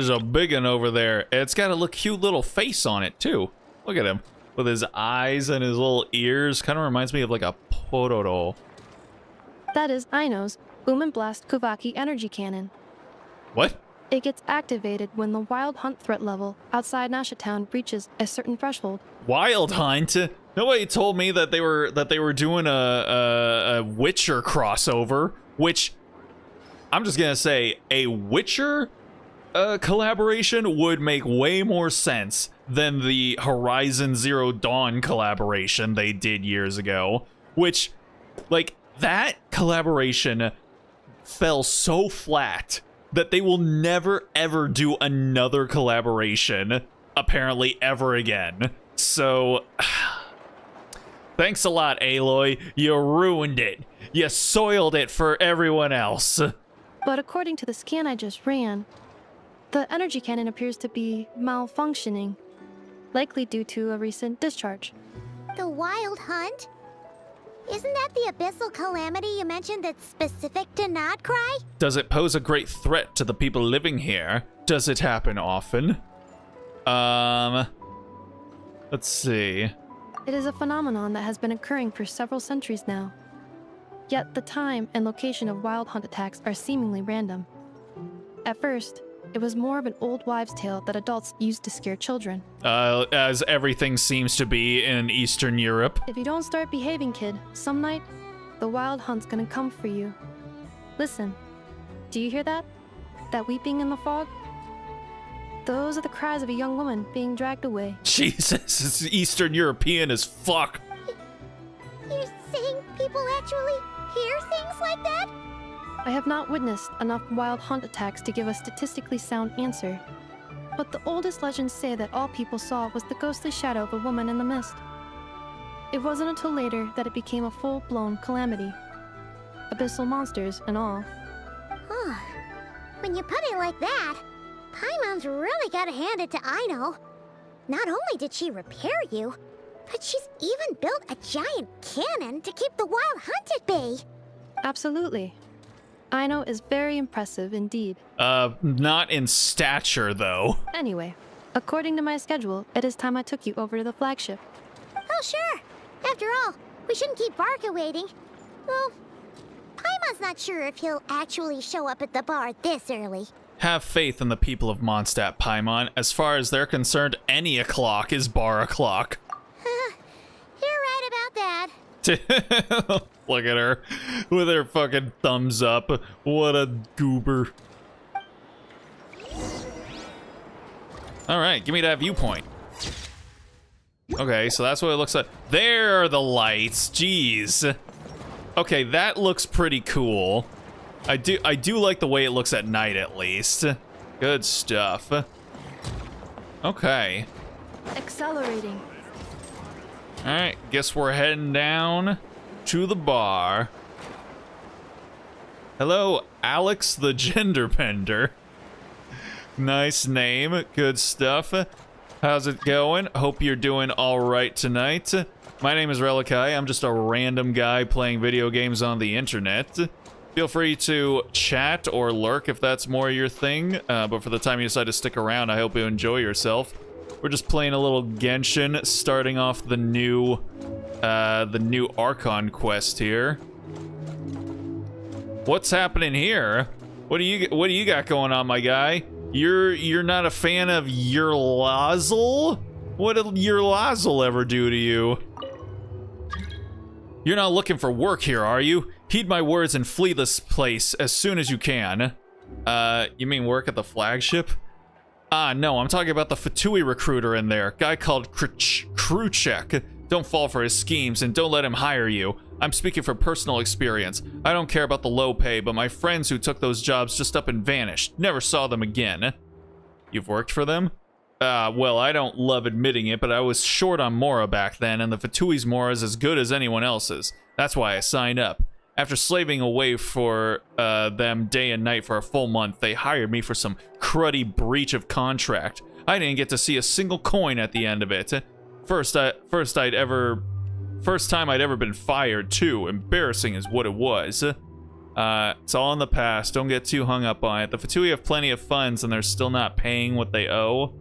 a big one over there. It's got a little cute little face on it too. Look at him with his eyes and his little ears. Kind of reminds me of like a pororo. That is Aino's Boom and Blast Kuvaki energy cannon. What? It gets activated when the Wild Hunt threat level outside Nasha Town reaches a certain threshold. Wild Hunt? Nobody told me that they were doing a Witcher crossover. Which I'm just gonna say, a Witcher collaboration would make way more sense than the Horizon Zero Dawn collaboration they did years ago. Which, like, that collaboration fell so flat that they will never ever do another collaboration, apparently, ever again. So, Thanks a lot, Aloy. You ruined it. You soiled it for everyone else. But according to the scan I just ran, the energy cannon appears to be malfunctioning, likely due to a recent discharge. The Wild Hunt? Isn't that the abyssal calamity you mentioned that's specific to Nod-krai? Does it pose a great threat to the people living here? Does it happen often? Let's see. It is a phenomenon that has been occurring for several centuries now. Yet the time and location of Wild Hunt attacks are seemingly random. At first, it was more of an old wives' tale that adults used to scare children. As everything seems to be in Eastern Europe. If you don't start behaving, kid, some night, the Wild Hunt's gonna come for you. Listen, do you hear that? That weeping in the fog? Those are the cries of a young woman being dragged away. Jesus, it's Eastern European as fuck. You're saying people actually hear things like that? I have not witnessed enough Wild Hunt attacks to give a statistically sound answer. But the oldest legends say that all people saw was the ghostly shadow of a woman in the mist. It wasn't until later that it became a full-blown calamity. Abyssal monsters and all. Huh. When you put it like that, Paimon's really gotta hand it to Aino. Not only did she repair you, but she's even built a giant cannon to keep the Wild Hunt at bay. Absolutely. Aino is very impressive indeed. Not in stature, though. Anyway, according to my schedule, it is time I took you over to the flagship. Oh, sure. After all, we shouldn't keep Varka waiting. Well, Paimon's not sure if he'll actually show up at the bar this early. Have faith in the people of Mondstadt, Paimon. As far as they're concerned, any o'clock is bar o'clock. You're right about that. Look at her with her fucking thumbs up. What a goober. All right, give me that viewpoint. Okay, so that's what it looks like. There are the lights. Jeez. Okay, that looks pretty cool. I do like the way it looks at night, at least. Good stuff. Okay. Accelerating. All right, guess we're heading down to the bar. Hello, Alex the Gender Bender. Nice name, good stuff. How's it going? Hope you're doing all right tonight. My name is Relikai. I'm just a random guy playing video games on the internet. Feel free to chat or lurk if that's more your thing. But for the time you decide to stick around, I hope you enjoy yourself. We're just playing a little Genshin, starting off the new Archon quest here. What's happening here? What do you got going on, my guy? You're not a fan of Yurlazel? What did Yurlazel ever do to you? You're not looking for work here, are you? Heed my words and flee this place as soon as you can. You mean work at the flagship? Ah, no, I'm talking about the Fatui recruiter in there. Guy called Kruchek. Don't fall for his schemes and don't let him hire you. I'm speaking from personal experience. I don't care about the low pay, but my friends who took those jobs just up and vanished. Never saw them again. You've worked for them? Well, I don't love admitting it, but I was short on Mora back then, and the Fatui's Mora is as good as anyone else's. That's why I signed up. After slaving away for them day and night for a full month, they hired me for some cruddy breach of contract. I didn't get to see a single coin at the end of it. First time I'd ever been fired too. Embarrassing is what it was. It's all in the past. Don't get too hung up on it. The Fatui have plenty of funds and they're still not paying what they owe.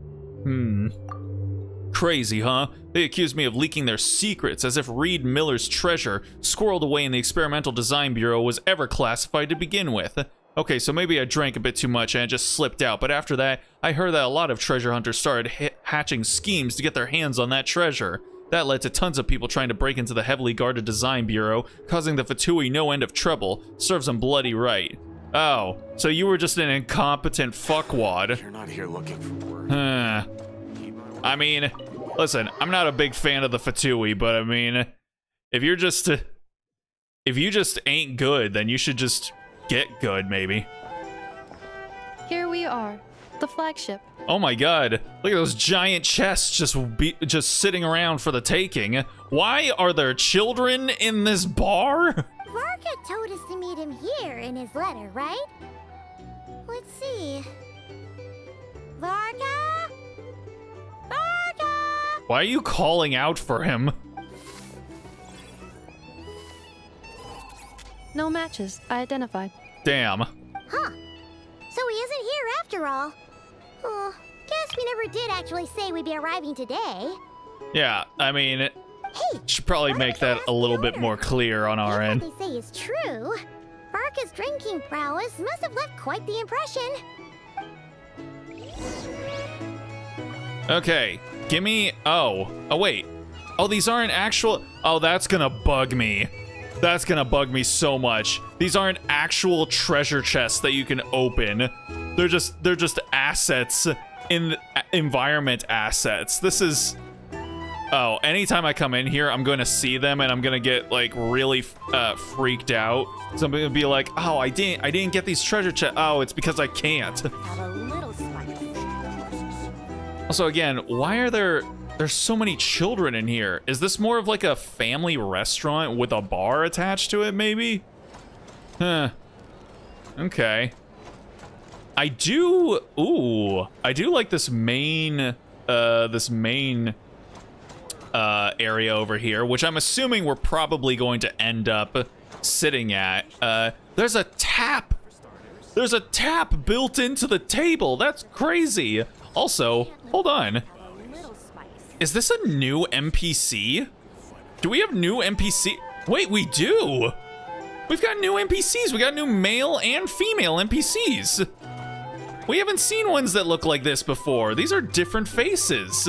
Crazy, huh? They accused me of leaking their secrets, as if Reed Miller's treasure, squirreled away in the Experimental Design Bureau, was ever classified to begin with. Okay, so maybe I drank a bit too much and it just slipped out, but after that, I heard that a lot of treasure hunters started hatching schemes to get their hands on that treasure. That led to tons of people trying to break into the heavily guarded Design Bureau, causing the Fatui no end of trouble. Serves them bloody right. Oh, so you were just an incompetent fuckwad. You're not here looking for work. I mean, listen, I'm not a big fan of the Fatui, but I mean, if you just ain't good, then you should just get good, maybe. Here we are, The flagship. Oh my god. Look at those giant chests just sitting around for the taking. Why are there children in this bar? Varka told us to meet him here in his letter, right? Let's see. Varka? Varka! Why are you calling out for him? No matches. I identified. Damn. Huh. So he isn't here after all. Oh, guess we never did actually say we'd be arriving today. Yeah, I mean, Hey, should probably make that a little bit more clear on our if end. what they say is true, Varka's drinking prowess must have left quite the impression. Okay, give me... Oh, wait. Oh, these aren't actual... Oh, that's gonna bug me. That's gonna bug me so much. These aren't actual treasure chests that you can open. They're just assets in environment assets. This is... Oh, anytime I come in here, I'm going to see them and I'm going to get like really freaked out. So I'm going to be like, "Oh, I didn't get these treasure chests. Oh, it's because I can't." Have a little spice. Also, again, why are there's so many children in here? Is this more of like a family restaurant with a bar attached to it, maybe? Huh. Okay. I do like this main area over here, which I'm assuming we're probably going to end up sitting at. There's a tap. There's a tap built into the table. That's crazy. Also, hold on. Is this a new NPC? Do we have new NPC? Wait, we do. We've got new NPCs. We got new male and female NPCs. We haven't seen ones that look like this before. These are different faces.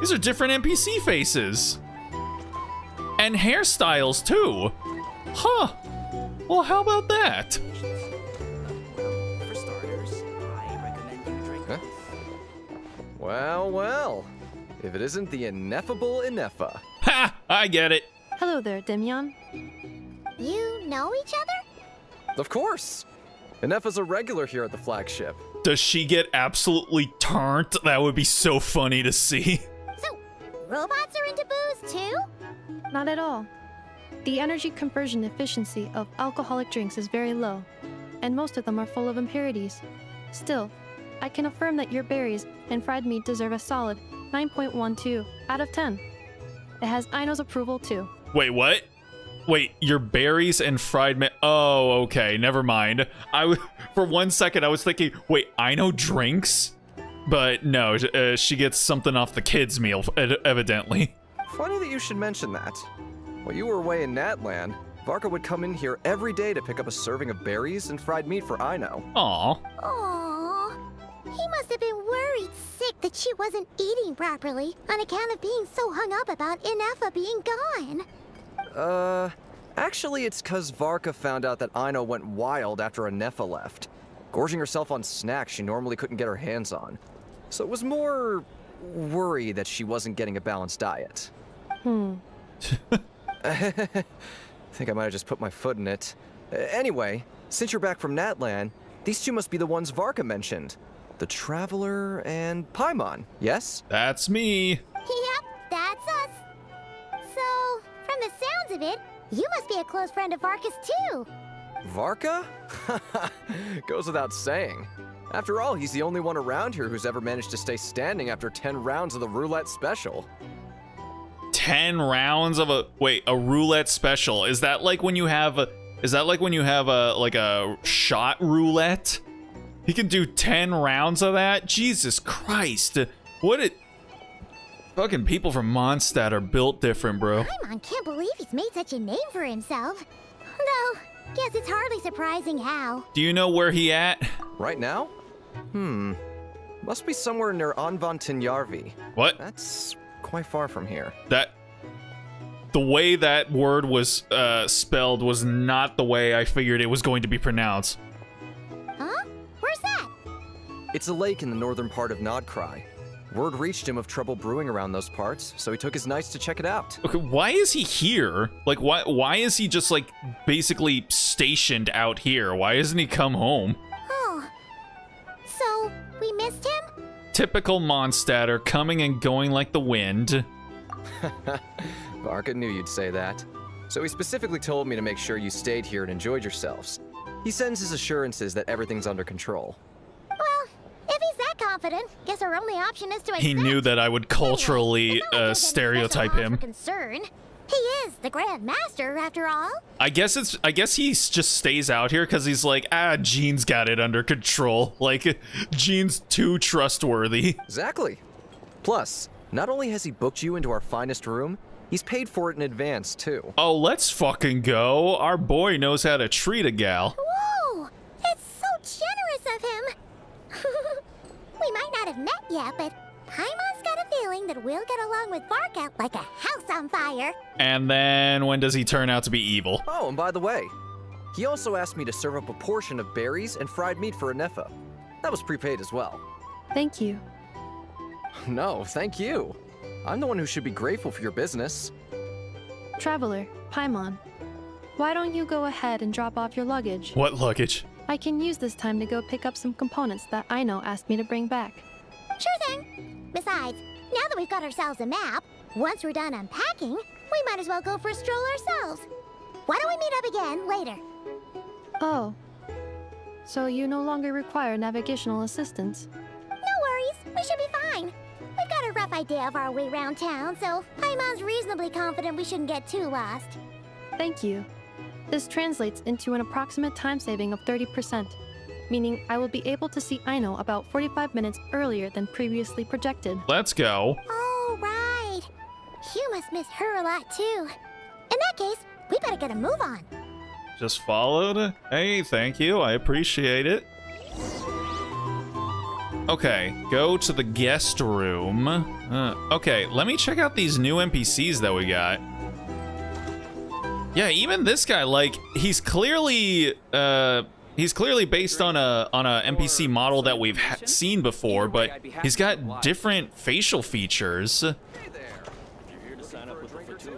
These are different NPC faces. And hairstyles, too. Huh. Well, how about that? For starters, I recommend you drink. Huh? Well, well. If it isn't the ineffable Ineffa. Ha! I get it. Hello there, Demyon. You know each other? Of course. Ineffa's a regular here at the flagship. Does she get absolutely turned? That would be so funny to see. So, robots are into booze too? Not at all. The energy conversion efficiency of alcoholic drinks is very low, and most of them are full of impurities. Still, I can affirm that your berries and fried meat deserve a solid 9.12 out of 10. It has Aino's approval too. Wait, what? Wait, your berries and fried meat. Oh, okay, never mind. For 1 second, I was thinking, wait, Aino drinks? But no, she gets something off the kids' meal, evidently. Funny that you should mention that. While you were away in Natland, Varka would come in here every day to pick up a serving of berries and fried meat for Aino. Aw. Aww. He must have been worried sick that she wasn't eating properly on account of being so hung up about Ineffa being gone. Actually it's 'cause Varka found out that Aino went wild after Ineffa left, gorging herself on snacks she normally couldn't get her hands on. So it was more worry that she wasn't getting a balanced diet. I think I might have just put my foot in it. Anyway, since you're back from Natland, these two must be the ones Varka mentioned. The Traveler and Paimon, yes? That's me. Yep, that's us. So, from the sounds of it, you must be a close friend of Varka's too. Varka? Goes without saying. After all, he's the only one around here who's ever managed to stay standing after 10 rounds of the roulette special. 10 rounds of a roulette special. Is that like when you have a shot roulette? He can do 10 rounds of that? Jesus Christ. Fucking people from Mondstadt are built different, bro. Paimon can't believe he's made such a name for himself. Though, guess it's hardly surprising how. Do you know where he at? Right now? Must be somewhere near Anvantinjarvi. What? That's quite far from here. The way that word was spelled was not the way I figured it was going to be pronounced. Huh? Where's that? It's a lake in the northern part of Nod-krai. Word reached him of trouble brewing around those parts, so he took his knights to check it out. Okay, why is he here? Like, why is he just, like, basically stationed out here? Why doesn't he come home? Oh. So, we Typical Mondstatter, coming and going like the wind. Varka knew you'd say that. So he specifically told me to make sure you stayed here and enjoyed yourselves. He sends his assurances that everything's under control. Well, if he's that confident, guess our only option is to accept. He knew that I would culturally It's not like there's any stereotype special cause him. for concern. He is the Grand Master, after all. I guess he just stays out here because he's like, Jean's got it under control. Like, Jean's too trustworthy. Exactly. Plus, not only has he booked you into our finest room, he's paid for it in advance, too. Oh, let's fucking go. Our boy knows how to treat a gal. Whoa! That's so generous of him. We might not have met yet, but Paimon's got a feeling that we'll get along with Varka like a house on fire. And then when does he turn out to be evil? Oh, and by the way, he also asked me to serve up a portion of berries and fried meat for Anefa. That was prepaid as well. Thank you. No, thank you. I'm the one who should be grateful for your business. Traveler, Paimon, why don't you go ahead and drop off your luggage? What luggage? I can use this time to go pick up some components that Aino asked me to bring back. Sure thing. Besides, now that we've got ourselves a map, once we're done unpacking, we might as well go for a stroll ourselves. Why don't we meet up again later? Oh. So you no longer require navigational assistance? No worries, we should be fine. We've got a rough idea of our way around town, so Paimon's reasonably confident we shouldn't get too lost. Thank you. This translates into an approximate time saving of 30%, meaning I will be able to see Aino about 45 minutes earlier than previously projected. Let's go. Oh, right. You must miss her a lot, too. In that case, we better get a move on. Just followed. Hey, thank you. I appreciate it. Okay, go to the guest room. Okay, let me check out these new NPCs that we got. Yeah, even this guy, like, he's clearly based on a NPC model that we've seen before, but he's got different facial features.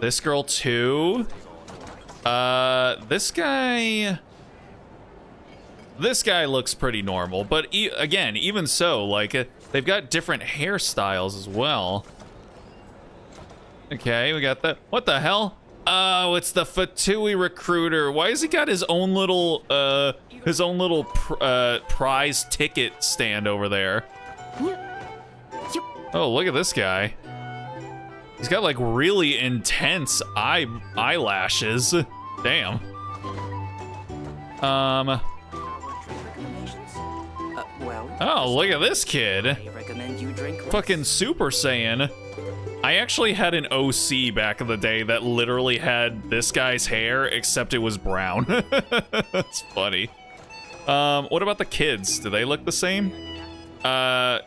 This girl too. This guy looks pretty normal, but again, even so, like, they've got different hairstyles as well. Okay, we got that. What the hell? Oh, it's the Fatui recruiter. Why has he got his own little prize ticket stand over there? Oh, look at this guy. He's got like really intense eyelashes. Damn. Well, Oh, look at this kid. I recommend you drink less. Fucking Super Saiyan. I actually had an OC back in the day that literally had this guy's hair, except it was brown. That's funny. What about the kids? Do they look the same? No,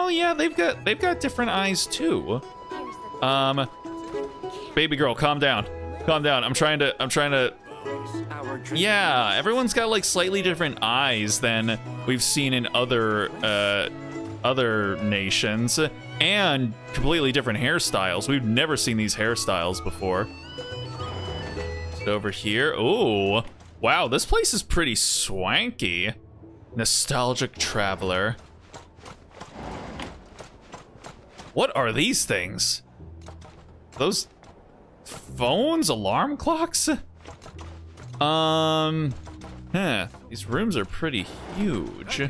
yeah, they've got different eyes too. Baby girl, calm down. Calm down. I'm trying to. Yeah, everyone's got like slightly different eyes than we've seen in other nations, and completely different hairstyles. We've never seen these hairstyles before. Sit over here. Oh, wow, this place is pretty swanky. Nostalgic traveler. What are these things? Those phones? Alarm clocks? These rooms are pretty huge.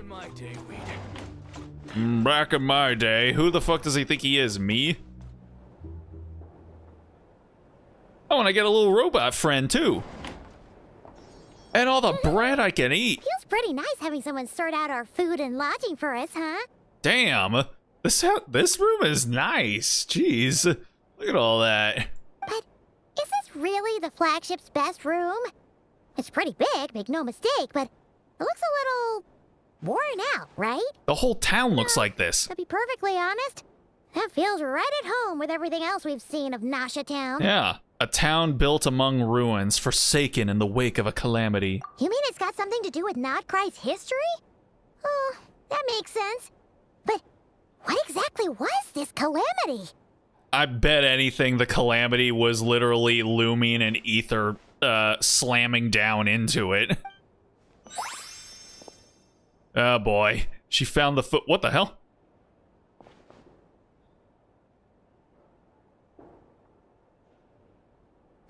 Back in my day, who the fuck does he think he is? Me? Oh, and I get a little robot friend too. And all the bread I can eat. Feels pretty nice having someone sort out our food and lodging for us, huh? Damn, this room is nice. Jeez, look at all that. But is this really the flagship's best room? It's pretty big, make no mistake, but it looks a little worn out, right? The whole town looks like this. To be perfectly honest, that feels right at home with everything else we've seen of Nasha Town. Yeah, a town built among ruins, forsaken in the wake of a calamity. You mean it's got something to do with Nod-krai's history? Oh, that makes sense. But what exactly was this calamity? I bet anything the calamity was literally looming and ether slamming down into it. Oh boy. She found the foot. What the hell?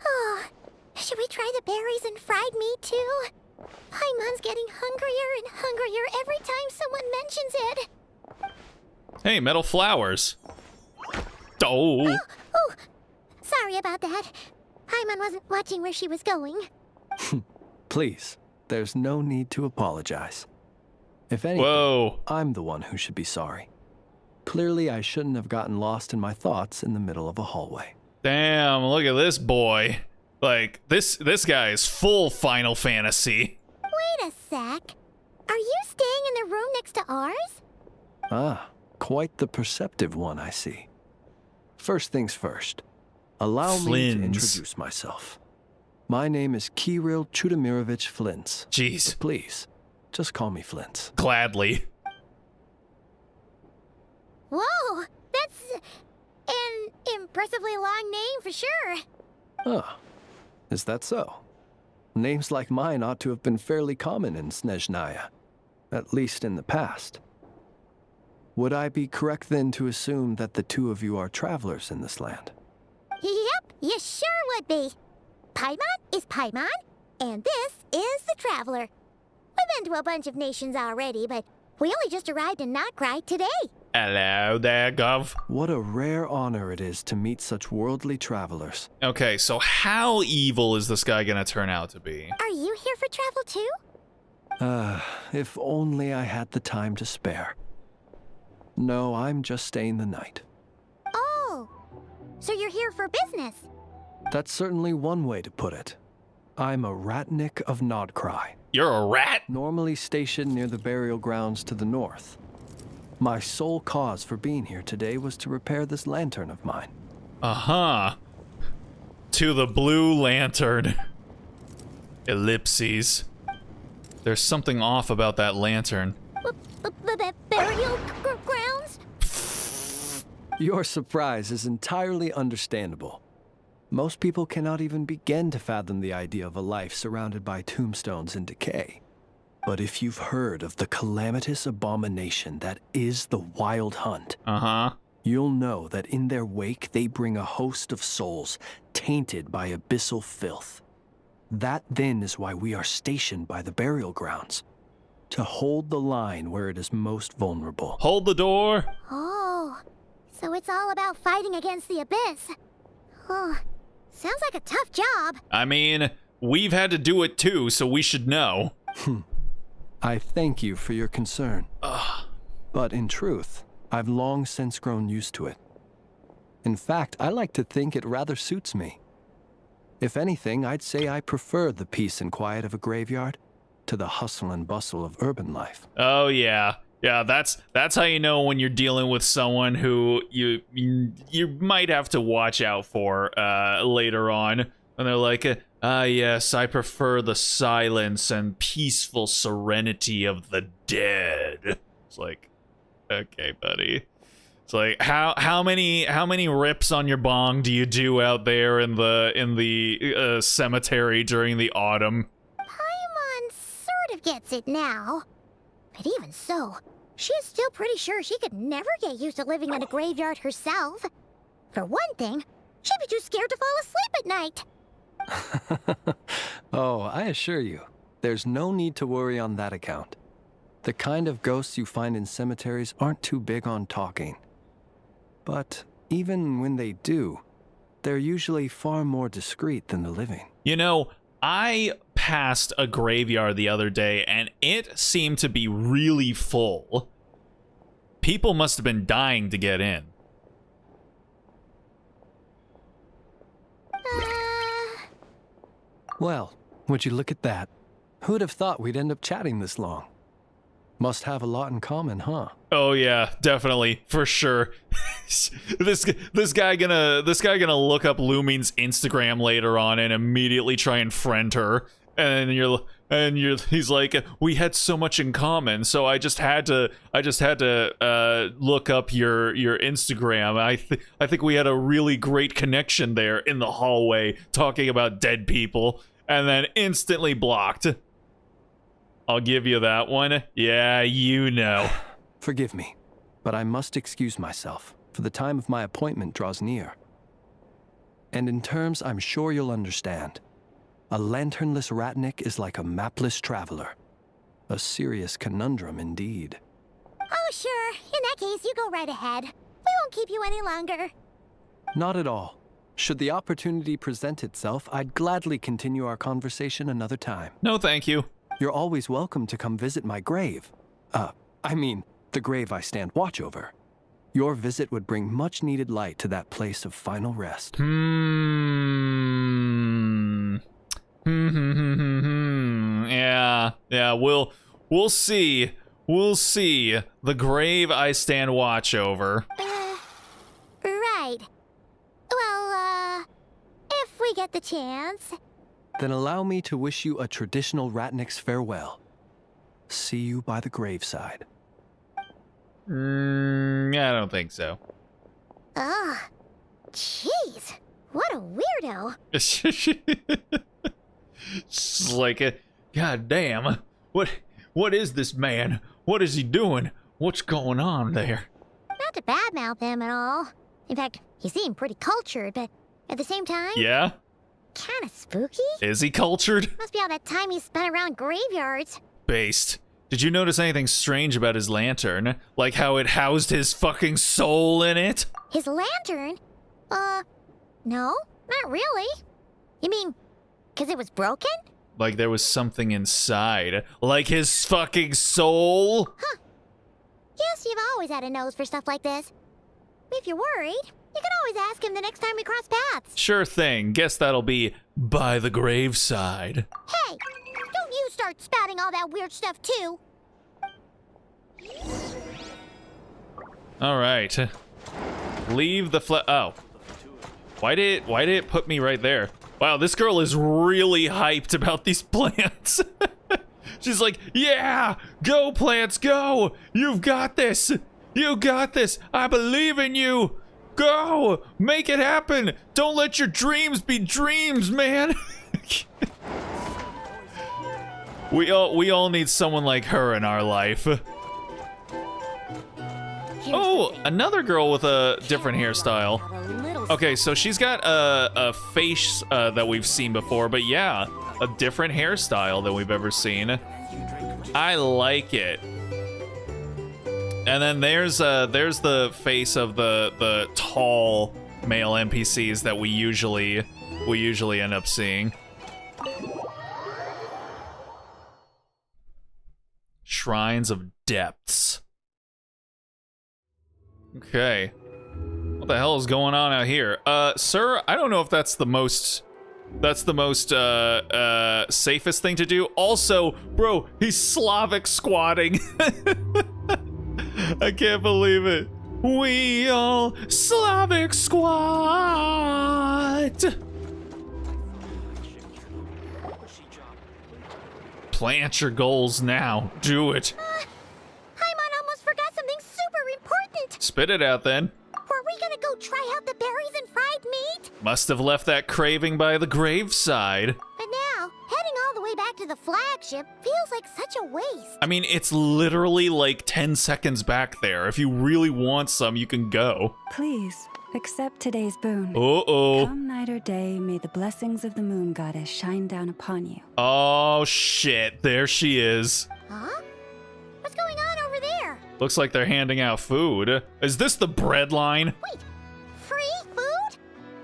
Oh, should we try the berries and fried meat too? Paimon's getting hungrier and hungrier every time someone mentions it. Hey, metal flowers. Oh. Oh, sorry about that. Paimon wasn't watching where she was going. Please, there's no need to apologize. If anything, Whoa. I'm the one who should be sorry. Clearly, I shouldn't have gotten lost in my thoughts in the middle of a hallway. Damn, look at this boy. Like, this guy is full Final Fantasy. Wait a sec. Are you staying in the room next to ours? Ah, quite the perceptive one, I see. First things first. Allow me to introduce myself. My name is Kirill Chudamirovich Flintz. Jeez. Please, just call me Flintz. Gladly. Whoa, that's an impressively long name for sure. Oh, is that so? Names like mine ought to have been fairly common in Snezhnaya, at least in the past. Would I be correct then to assume that the two of you are travelers in this land? Yep, you sure would be. Paimon is Paimon, and this is the Traveler. We've been to a bunch of nations already, but we only just arrived in Nod-krai today. Hello there, Gov. What a rare honor it is to meet such worldly travelers. Okay, so how evil is this guy gonna turn out to be? Are you here for travel too? If only I had the time to spare. No, I'm just staying the night. Oh, so you're here for business? That's certainly one way to put it. I'm a ratnik of Nod-krai. You're a rat? Normally stationed near the burial grounds to the north. My sole cause for being here today was to repair this lantern of mine. Uh-huh. To the blue lantern. Ellipses. There's something off about that lantern. Burial grounds? Your surprise is entirely understandable. Most people cannot even begin to fathom the idea of a life surrounded by tombstones and decay. But if you've heard of the calamitous abomination that is the Wild Hunt, you'll know that in their wake they bring a host of souls tainted by abyssal filth. That then is why we are stationed by the burial grounds, to hold the line where it is most vulnerable. Hold the door. Oh, so it's all about fighting against the abyss. Oh, sounds like a tough job. I mean, we've had to do it too, so we should know. I thank you for your concern. But in truth, I've long since grown used to it. In fact, I like to think it rather suits me. If anything, I'd say I prefer the peace and quiet of a graveyard to the hustle and bustle of urban life. Oh yeah. Yeah, that's how you know when you're dealing with someone who you might have to watch out for later on. And they're like, yes, I prefer the silence and peaceful serenity of the dead. It's like, okay, buddy. It's like, how many rips on your bong do you do out there in the cemetery during the autumn? Paimon sort of gets it now. But even so, she is still pretty sure she could never get used to living in a graveyard herself. For one thing, she'd be too scared to fall asleep at night. Oh, I assure you, there's no need to worry on that account. The kind of ghosts you find in cemeteries aren't too big on talking. But even when they do, they're usually far more discreet than the living. You know, I passed a graveyard the other day and it seemed to be really full. People must have been dying to get in. Well, would you look at that? Who'd have thought we'd end up chatting this long? Must have a lot in common, huh? Oh yeah, definitely, for sure. this guy gonna look up Lumine's Instagram later on and immediately try and friend her. And he's like, we had so much in common, so I just had to look up your Instagram. I think we had a really great connection there in the hallway talking about dead people, and then instantly blocked. I'll give you that one. Yeah, you know. Forgive me, but I must excuse myself, for the time of my appointment draws near. And in terms I'm sure you'll understand, a lanternless Ratnik is like a mapless traveler. A serious conundrum indeed. Oh, sure. In that case, you go right ahead. We won't keep you any longer. Not at all. Should the opportunity present itself, I'd gladly continue our conversation another time. No, thank you. You're always welcome to come visit my grave. I mean, the grave I stand watch over. Your visit would bring much needed light to that place of final rest. Yeah, we'll see. We'll see. The grave I stand watch over. Right. Well, if we get the chance. Then allow me to wish you a traditional Ratnik's farewell. See you by the graveside. Yeah, I don't think so. Ugh. Jeez. What a weirdo. It's like, god damn. What is this man? What is he doing? What's going on there? Not to badmouth him at all. In fact, he seemed pretty cultured, but at the same time, Yeah? kind of spooky. Is he cultured? Must be all that time he spent around graveyards. Based. Did you notice anything strange about his lantern? Like how it housed his fucking soul in it? His lantern? No, not really. You mean, 'cause it was broken? Like there was something inside. Like his fucking soul? Huh. Yes, you've always had a nose for stuff like this. If you're worried, you can always ask him the next time we cross paths. Sure thing. Guess that'll be by the graveside. Hey, don't you start spouting all that weird stuff too. All right. Leave the oh. Why did it put me right there? Wow, this girl is really hyped about these plants. She's like, yeah, go plants, go. You've got this. You got this. I believe in you. Go, make it happen. Don't let your dreams be dreams, man. We all need someone like her in our life. Oh, another girl with a different hairstyle. Okay, so she's got a face that we've seen before, but yeah, a different hairstyle than we've ever seen. I like it. And then there's the face of the tall male NPCs that we usually end up seeing. Shrines of Depths. Okay. What the hell is going on out here? Sir, I don't know if that's the most safest thing to do. Also, bro, he's Slavic squatting. I can't believe it. We all Slavic squat. Plant your goals now. Do it. Paimon almost forgot something super important. Spit it out then. Were we gonna go try out the berries and fried meat? Must have left that craving by the graveside. But now, heading all the way back to the flagship feels like such a waste. I mean, it's literally like 10 seconds back there. If you really want some, you can go. Please, accept today's boon. Uh-oh. Come night or day, may the blessings of the moon goddess shine down upon you. Oh, shit. There she is. Huh? What's going on over there? Looks like they're handing out food. Is this the bread line? Wait, free food?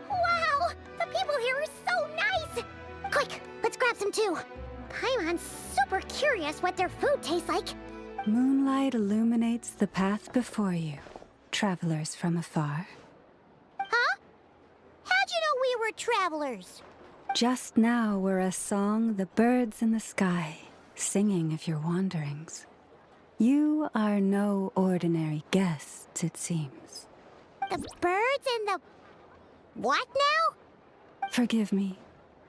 Wow, the people here are so nice. Quick, let's grab some too. Paimon's super curious what their food tastes like. Moonlight illuminates the path before you, travelers from afar. Huh? How'd you know we were travelers? Just now were a song the birds in the sky, singing of your wanderings. You are no ordinary guests, it seems. The birds and the... what now? Forgive me.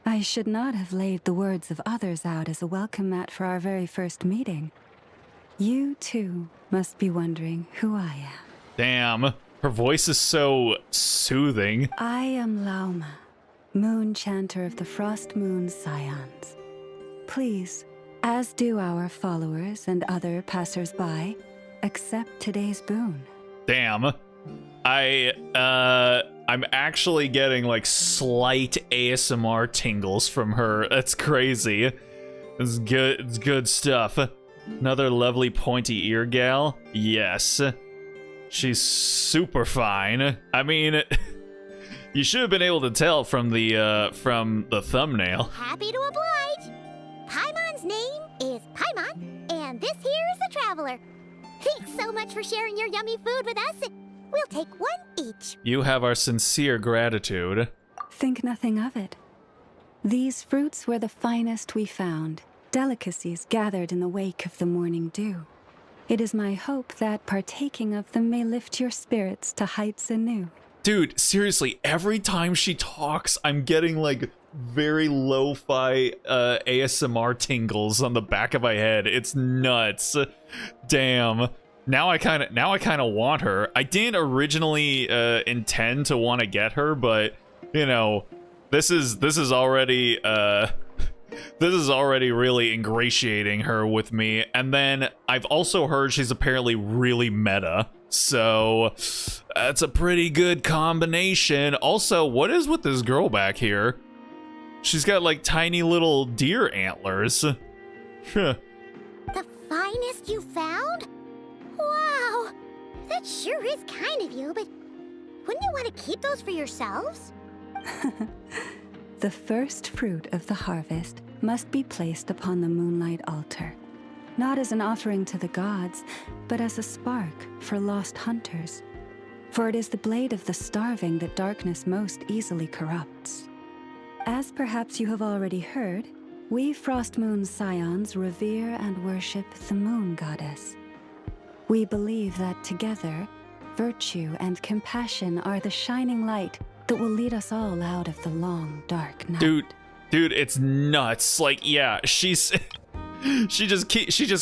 I should not have laid the words of others out as a welcome mat for our very first meeting. You, too, must be wondering who I am. Damn, her voice is so soothing. I am Lauma, moon chanter of the Frost Moon Scions. Please, as do our followers and other passers-by, accept today's boon. Damn. I'm actually getting like slight ASMR tingles from her. That's crazy. It's good. It's good stuff. Another lovely pointy ear gal. Yes. She's super fine. I mean, you should have been able to tell from the thumbnail. Happy to oblige. Paimon's name is Paimon, and this here is the Traveler. Thanks so much for sharing your yummy food with us. We'll take one each. You have our sincere gratitude. Think nothing of it. These fruits were the finest we found, delicacies gathered in the wake of the morning dew. It is my hope that partaking of them may lift your spirits to heights anew. Dude, seriously, every time she talks, I'm getting like very lo-fi ASMR tingles on the back of my head. It's nuts. Damn. Now I kind of want her. I didn't originally intend to want to get her, but you know, this is already this is already really ingratiating her with me. And then I've also heard she's apparently really meta. So that's a pretty good combination. Also, what is with this girl back here? She's got like tiny little deer antlers. The finest you found? Wow, that sure is kind of you, but wouldn't you want to keep those for yourselves? The first fruit of the harvest must be placed upon the moonlight altar, not as an offering to the gods, but as a spark for lost hunters. For it is the blade of the starving that darkness most easily corrupts. As perhaps you have already heard, we Frost Moon Scions revere and worship the moon goddess. We believe that together, virtue and compassion are the shining light that will lead us all out of the long, dark night. Dude, it's nuts. Like, yeah, she just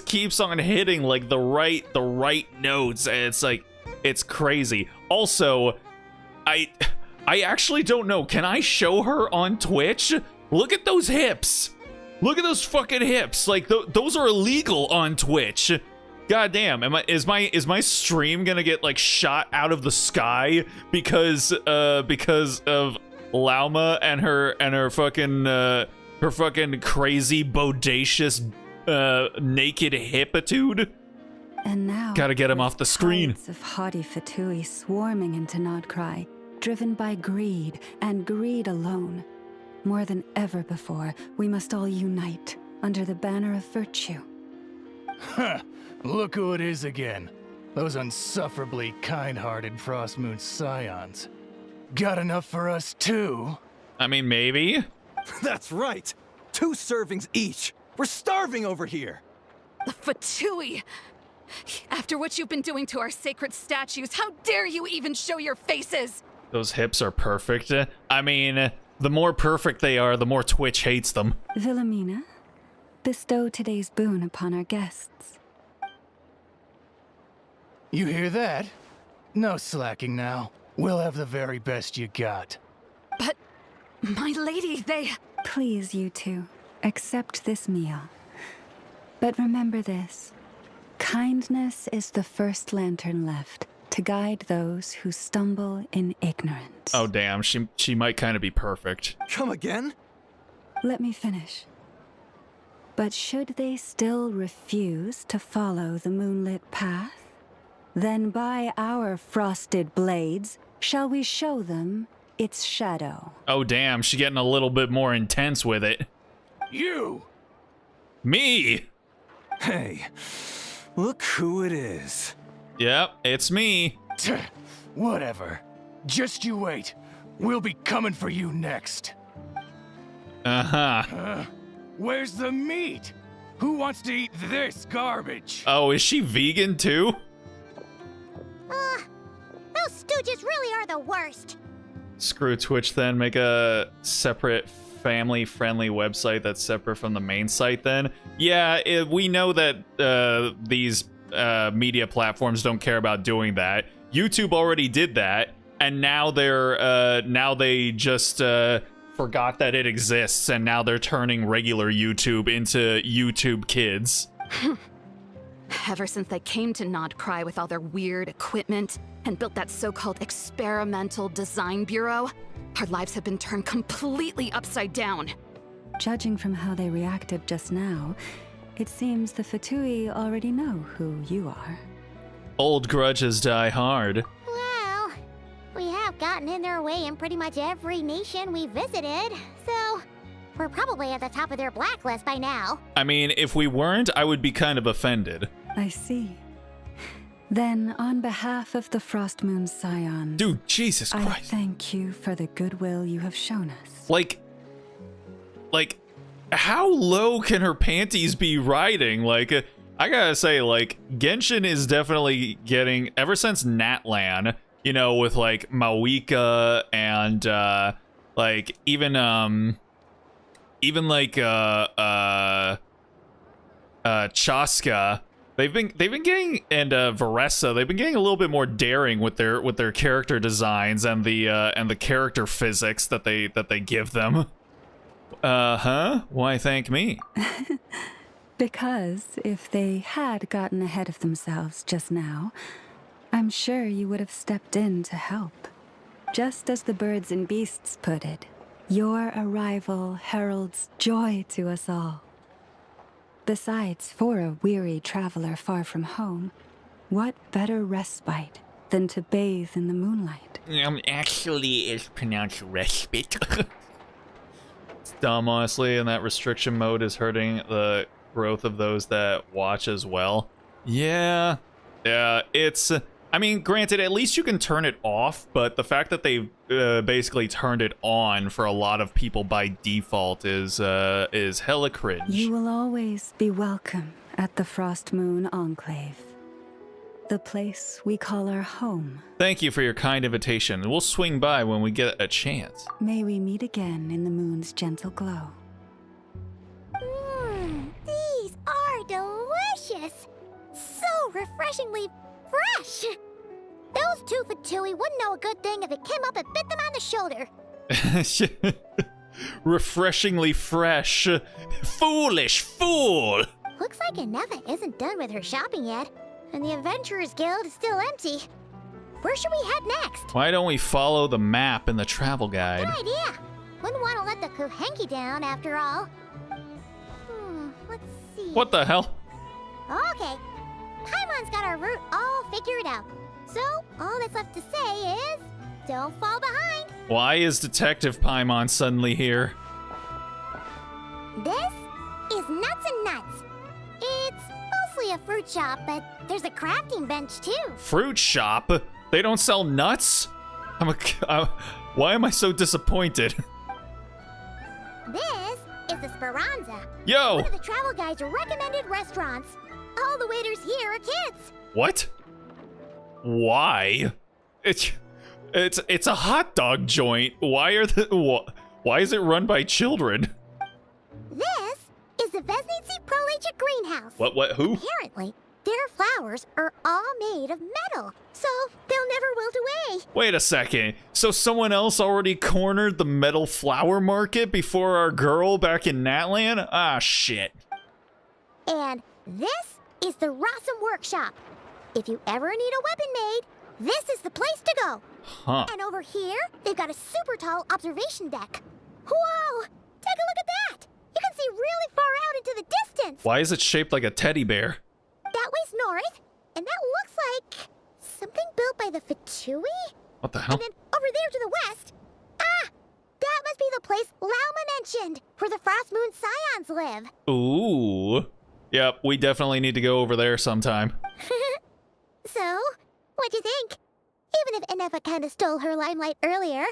keeps on hitting like the right notes, and it's like, it's crazy. Also, I actually don't know. Can I show her on Twitch? Look at those hips. Look at those fucking hips. Like those are illegal on Twitch. God damn, is my stream gonna get like shot out of the sky because of Lauma and her fucking crazy bodacious naked hipitude? And now gotta get him off the screen. Tides of haughty Fatui swarming into Nod-krai, driven by greed and greed alone. More than ever before, we must all unite under the banner of virtue. Huh. Look who it is again. Those unsufferably kind-hearted Frost Moon Scions. Got enough for us too? I mean, maybe. That's right. 2 servings each. We're starving over here. The Fatui! After what you've been doing to our sacred statues, how dare you even show your faces? Those hips are perfect. I mean, the more perfect they are, the more Twitch hates them. Wilhelmina, bestow today's boon upon our guests. You hear that? No slacking now. We'll have the very best you got. But, my lady, they... Please, you two, accept this meal. But remember this. Kindness is the first lantern left to guide those who stumble in ignorance. Oh, damn. She might kind of be perfect. Come again? Let me finish. But should they still refuse to follow the moonlit path, then by our frosted blades shall we show them its shadow. Oh, damn. She getting a little bit more intense with it. You! Me! Hey, look who it is. Yep, it's me. Whatever. Just you wait. We'll be coming for you next. Uh-huh. Where's the meat? Who wants to eat this garbage? Oh, is she vegan too? Those stooges really are the worst. Screw Twitch then. Make a separate family-friendly website that's separate from the main site then. Yeah, we know that these media platforms don't care about doing that. YouTube already did that, and now they just forgot that it exists, and now they're turning regular YouTube into YouTube Kids. Ever since they came to Nod-krai with all their weird equipment and built that so-called experimental design bureau, our lives have been turned completely upside down. Judging from how they reacted just now, it seems the Fatui already know who you are. Old grudges die hard. Well, we have gotten in their way in pretty much every nation we visited, so we're probably at the top of their blacklist by now. I mean, if we weren't, I would be kind of offended. I see. Then, on behalf of the Frost Moon Scions... Dude, Jesus Christ. I thank you for the goodwill you have shown us. Like, how low can her panties be riding? Like, I gotta say, like, Genshin is definitely getting, ever since Natlan, you know, with, like, Mawika and, like, even like, Chaska, they've been getting, and Varessa, they've been getting a little bit more daring with their character designs and the character physics that they give them. Why thank me? Because if they had gotten ahead of themselves just now, I'm sure you would have stepped in to help. Just as the birds and beasts put it, your arrival heralds joy to us all. Besides, for a weary traveler far from home, what better respite than to bathe in the moonlight? Actually, it's pronounced respite. It's dumb, honestly, and that restriction mode is hurting the growth of those that watch as well. Yeah, it's... I mean, granted, at least you can turn it off, but the fact that they've basically turned it on for a lot of people by default is hella cringe. You will always be welcome at the Frost Moon Enclave, the place we call our home. Thank you for your kind invitation. We'll swing by when we get a chance. May we meet again in the moon's gentle glow. These are delicious! So refreshingly fresh! Those two Fatui wouldn't know a good thing if it came up and bit them on the shoulder. Refreshingly fresh. Foolish fool! Looks like Inefa isn't done with her shopping yet, and the Adventurers Guild is still empty. Where should we head next? Why don't we follow the map in the travel guide? Good idea. Wouldn't want to let the Kuhenki down, after all. Let's see. What the hell? Okay. Paimon's got our route all figured out. So, all that's left to say is, don't fall behind. Why is Detective Paimon suddenly here? This is Nuts and Nuts. It's mostly a fruit shop, but there's a crafting bench too. Fruit shop? They don't sell nuts? Why am I so disappointed? This is the Speranza. Yo! One of the travel guide's recommended restaurants. All the waiters here are kids. What? Why? It's a hot dog joint. Why is it run by children? This is the Vesnitsi Prolegic Greenhouse. What, who? Apparently, their flowers are all made of metal, so they'll never wilt away. Wait a second. So someone else already cornered the metal flower market before our girl back in Natlan? Ah, shit. And this is the Rossum Workshop. If you ever need a weapon made, this is the place to go. Huh. And over here, they've got a super tall observation deck. Whoa! Take a look at that! You can see really far out into the distance. Why is it shaped like a teddy bear? That way's north, and that looks like something built by the Fatui? What the hell? And then over there to the west, that must be the place Lauma mentioned, where the Frost Moon Scions live. Ooh. Yep, we definitely need to go over there sometime. So, what'd you think? Even if Inefa kinda stole her limelight earlier,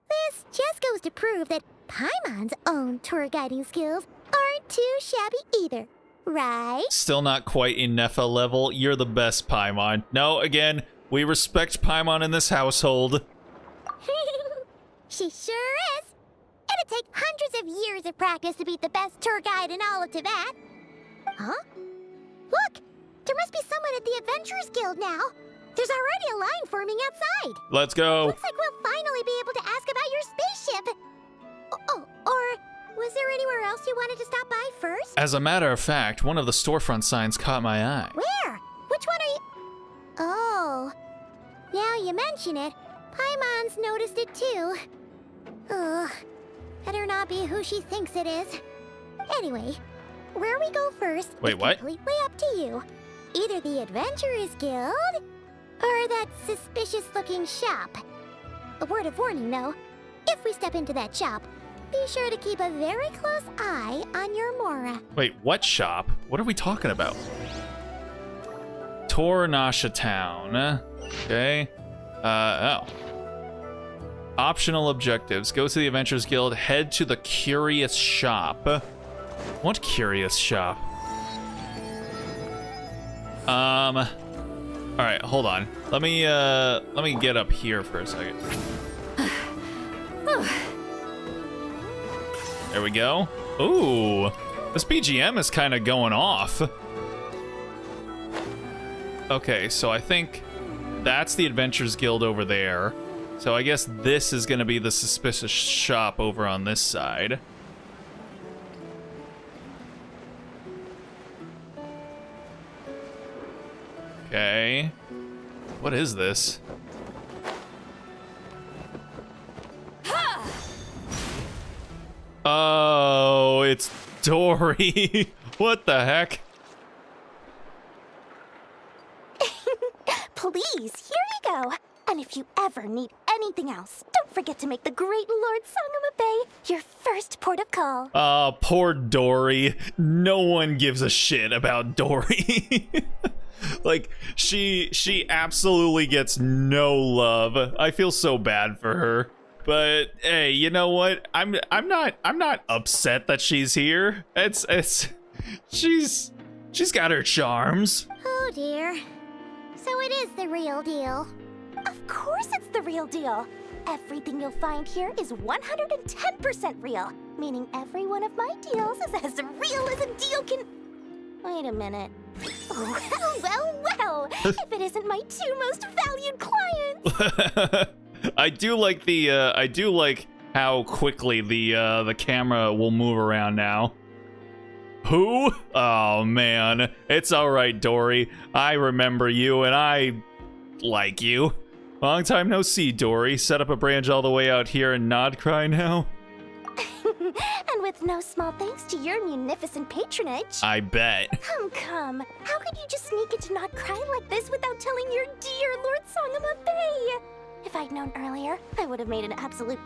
this just goes to prove that Paimon's own tour guiding skills aren't too shabby either, right? Still not quite Inefa level. You're the best, Paimon. No, again, we respect Paimon in this household. She sure is. It'd take hundreds of years of practice to beat the best tour guide in all of Tibet. Huh? Look! There must be someone at the Adventurers Guild now. There's already a line forming outside. Let's go. Looks like we'll finally be able to ask about your spaceship. Oh, or was there anywhere else you wanted to stop by first? As a matter of fact, one of the storefront signs caught my eye. Where? Oh, now you mention it, Paimon's noticed it too. Ugh, better not be who she thinks it is. Anyway, where we go first Wait, is what? completely up to you. Either the Adventurers Guild, or that suspicious-looking shop. A word of warning, though. If we step into that shop, be sure to keep a very close eye on your Mora. Wait, what shop? What are we talking about? Tornasha Town. Okay. Oh. Optional objectives. Go to the Adventurers Guild. Head to the Curious Shop. What Curious Shop? All right, hold on. Let me get up here for a second. There we go. Ooh, this BGM is kind of going off. Okay, so I think that's the Adventurers Guild over there. So I guess this is gonna be the suspicious shop over on this side. Okay. What is this? Oh, it's Dory. What the heck? Please, here you go. And if you ever need anything else, don't forget to make the great Lord Sangama Bay your first port of call. Poor Dory. No one gives a shit about Dory. Like, she absolutely gets no love. I feel so bad for her. But hey, you know what? I'm not upset that she's here. She's got her charms. Oh dear. So it is the real deal. Of course it's the real deal. Everything you'll find here is 110% real, meaning every one of my deals is as real as a deal can... Wait a minute. Well, if it isn't my two most valued clients. I do like how quickly the camera will move around now. Who? Oh man, it's all right, Dory. I remember you and I like you. Long time no see, Dory. Set up a branch all the way out here in Nod-krai now. And with no small thanks to your munificent patronage. I bet. Come. How could you just sneak into Nod-krai like this without telling your dear Lord Sangama Bay? If I'd known earlier, I would have made an absolute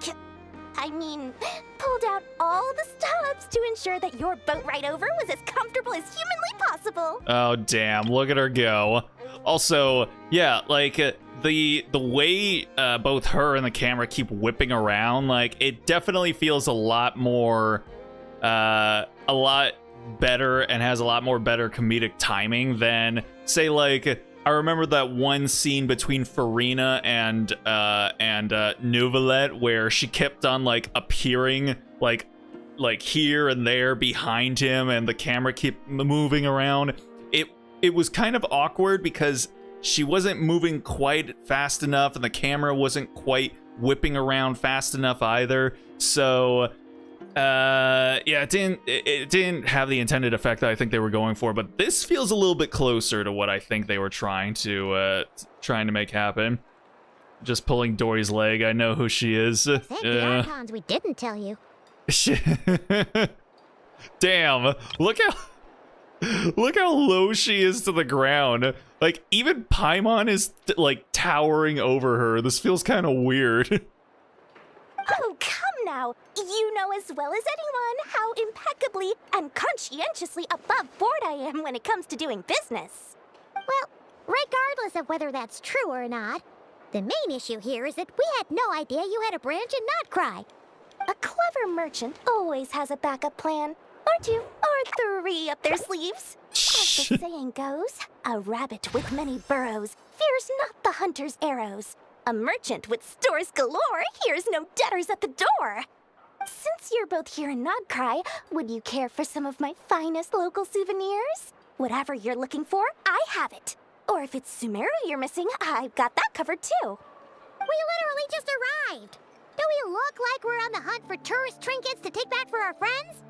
pulled out all the stops to ensure that your boat ride over was as comfortable as humanly possible. Oh damn, look at her go. Also, yeah, like the way both her and the camera keep whipping around, like it definitely feels a lot better and has a lot more better comedic timing than, say, like, I remember that one scene between Farina and Neuvillette where she kept on like appearing like here and there behind him, and the camera kept moving around. It was kind of awkward because she wasn't moving quite fast enough, and the camera wasn't quite whipping around fast enough either. So yeah, it didn't have the intended effect that I think they were going for, but this feels a little bit closer to what I think they were trying to make happen. Just pulling Dory's leg. I know who she is. Thank the Archons we didn't tell you. Damn, look how low she is to the ground. Like, even Paimon is like towering over her. This feels kind of weird. Oh, come now. You know as well as anyone how impeccably and conscientiously above board I am when it comes to doing business. Well, regardless of whether that's true or not, the main issue here is that we had no idea you had a branch in Nod-krai. A clever merchant always has a backup plan, or two, or three up their sleeves. As the saying goes, a rabbit with many burrows fears not the hunter's arrows. A merchant with stores galore hears no debtors at the door. Since you're both here in Nod-krai, would you care for some of my finest local souvenirs? Whatever you're looking for, I have it. Or if it's Sumeru you're missing, I've got that covered too. We literally just arrived. Do we look like we're on the hunt for tourist trinkets to take back for our friends?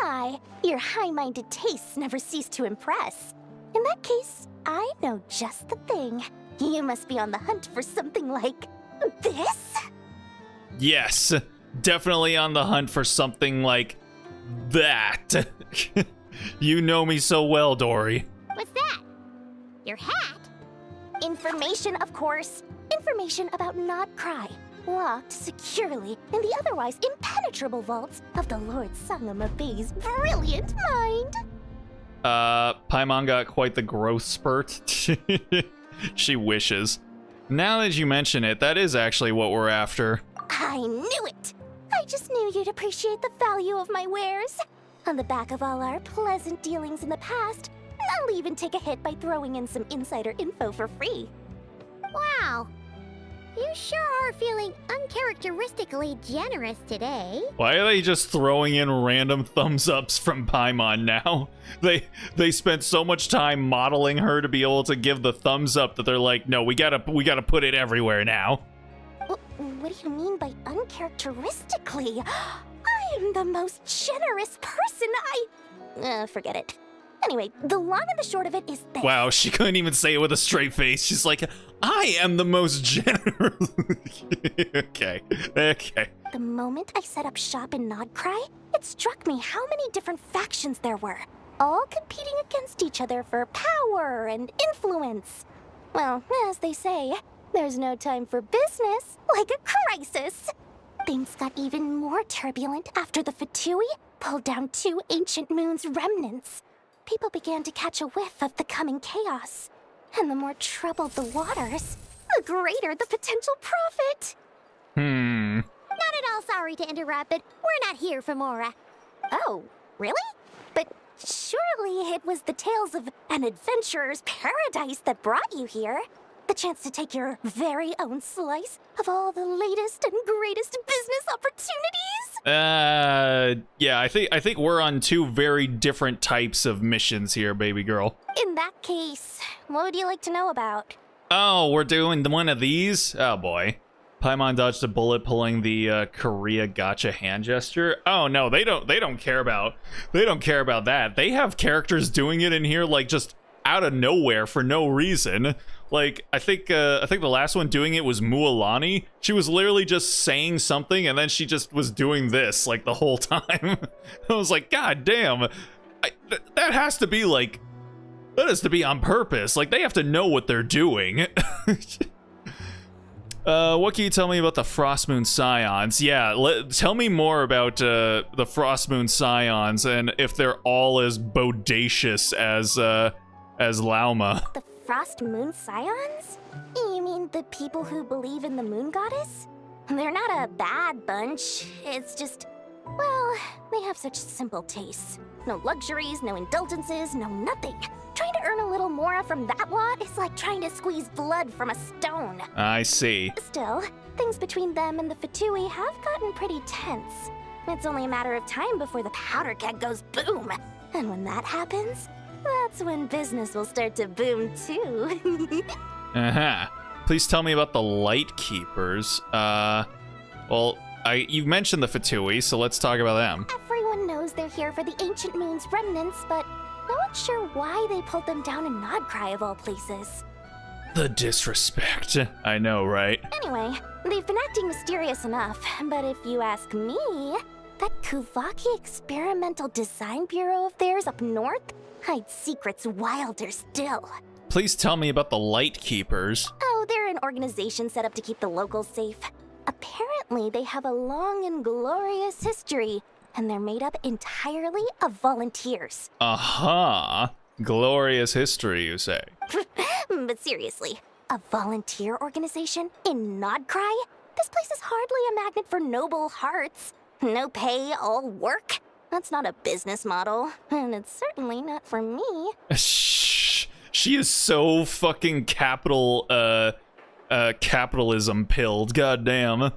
My, your high-minded tastes never cease to impress. In that case, I'd know just the thing. You must be on the hunt for something like this? Yes, definitely on the hunt for something like that. You know me so well, Dory. What's that? Your hat? Information, of course. Information about Nod-krai, locked securely in the otherwise impenetrable vaults of the Lord Sangama Bey's brilliant mind. Paimon got quite the growth spurt. She wishes. Now that you mention it, that is actually what we're after. I knew it! I just knew you'd appreciate the value of my wares. On the back of all our pleasant dealings in the past, I'll even take a hit by throwing in some insider info for free. Wow. You sure are feeling uncharacteristically generous today. Why are they just throwing in random thumbs ups from Paimon now? They spent so much time modeling her to be able to give the thumbs up that they're like, no, we gotta put it everywhere now. What do you mean by uncharacteristically? I am the most generous person. Forget it. Anyway, the long and the short of it is this. Wow, she couldn't even say it with a straight face. She's like, I am the most generous. Okay. The moment I set up shop in Nod-krai, it struck me how many different factions there were, all competing against each other for power and influence. Well, as they say, there's no time for business like a crisis. Things got even more turbulent after the Fatui pulled down 2 ancient moon's remnants. People began to catch a whiff of the coming chaos. And the more troubled the waters, the greater the potential profit. Not at all sorry to interrupt, but we're not here for Mora. Oh, really? But surely it was the tales of an adventurer's paradise that brought you here. The chance to take your very own slice of all the latest and greatest business opportunities? Yeah, I think we're on 2 very different types of missions here, baby girl. In that case, what would you like to know about? Oh, we're doing one of these? Oh boy. Paimon dodged a bullet pulling the Korea gotcha hand gesture. Oh no, they don't care about that. They have characters doing it in here like just out of nowhere for no reason. Like, I think the last one doing it was Mualani. She was literally just saying something and then she just was doing this like the whole time. I was like, God damn, that has to be like, that has to be on purpose. Like, they have to know what they're doing. What can you tell me about the Frostmoon Scions? Yeah, tell me more about the Frostmoon Scions and if they're all as bodacious as Lauma. The Frost Moon Scions? You mean the people who believe in the moon goddess? They're not a bad bunch. It's just, well, they have such simple tastes. No luxuries, no indulgences, no nothing. Trying to earn a little more from that lot is like trying to squeeze blood from a stone. I see. Still, things between them and the Fatui have gotten pretty tense. It's only a matter of time before the powder keg goes boom. And when that happens, that's when business will start to boom too. Please tell me about the Light Keepers. Well, you mentioned the Fatui, so let's talk about them. Everyone knows they're here for the ancient moon's remnants, but no one's sure why they pulled them down in Nod-krai of all places. The disrespect. I know, right? Anyway, they've been acting mysterious enough, but if you ask me, that Kuvaki experimental design bureau of theirs up north hides secrets wilder still. Please tell me about the Light Keepers. Oh, they're an organization set up to keep the locals safe. Apparently, they have a long and glorious history, and they're made up entirely of volunteers. Glorious history, you say? But seriously, a volunteer organization in Nod-krai? This place is hardly a magnet for noble hearts. No pay, all work. That's not a business model, and it's certainly not for me. Shh. She is so fucking capitalism pilled. Goddamn.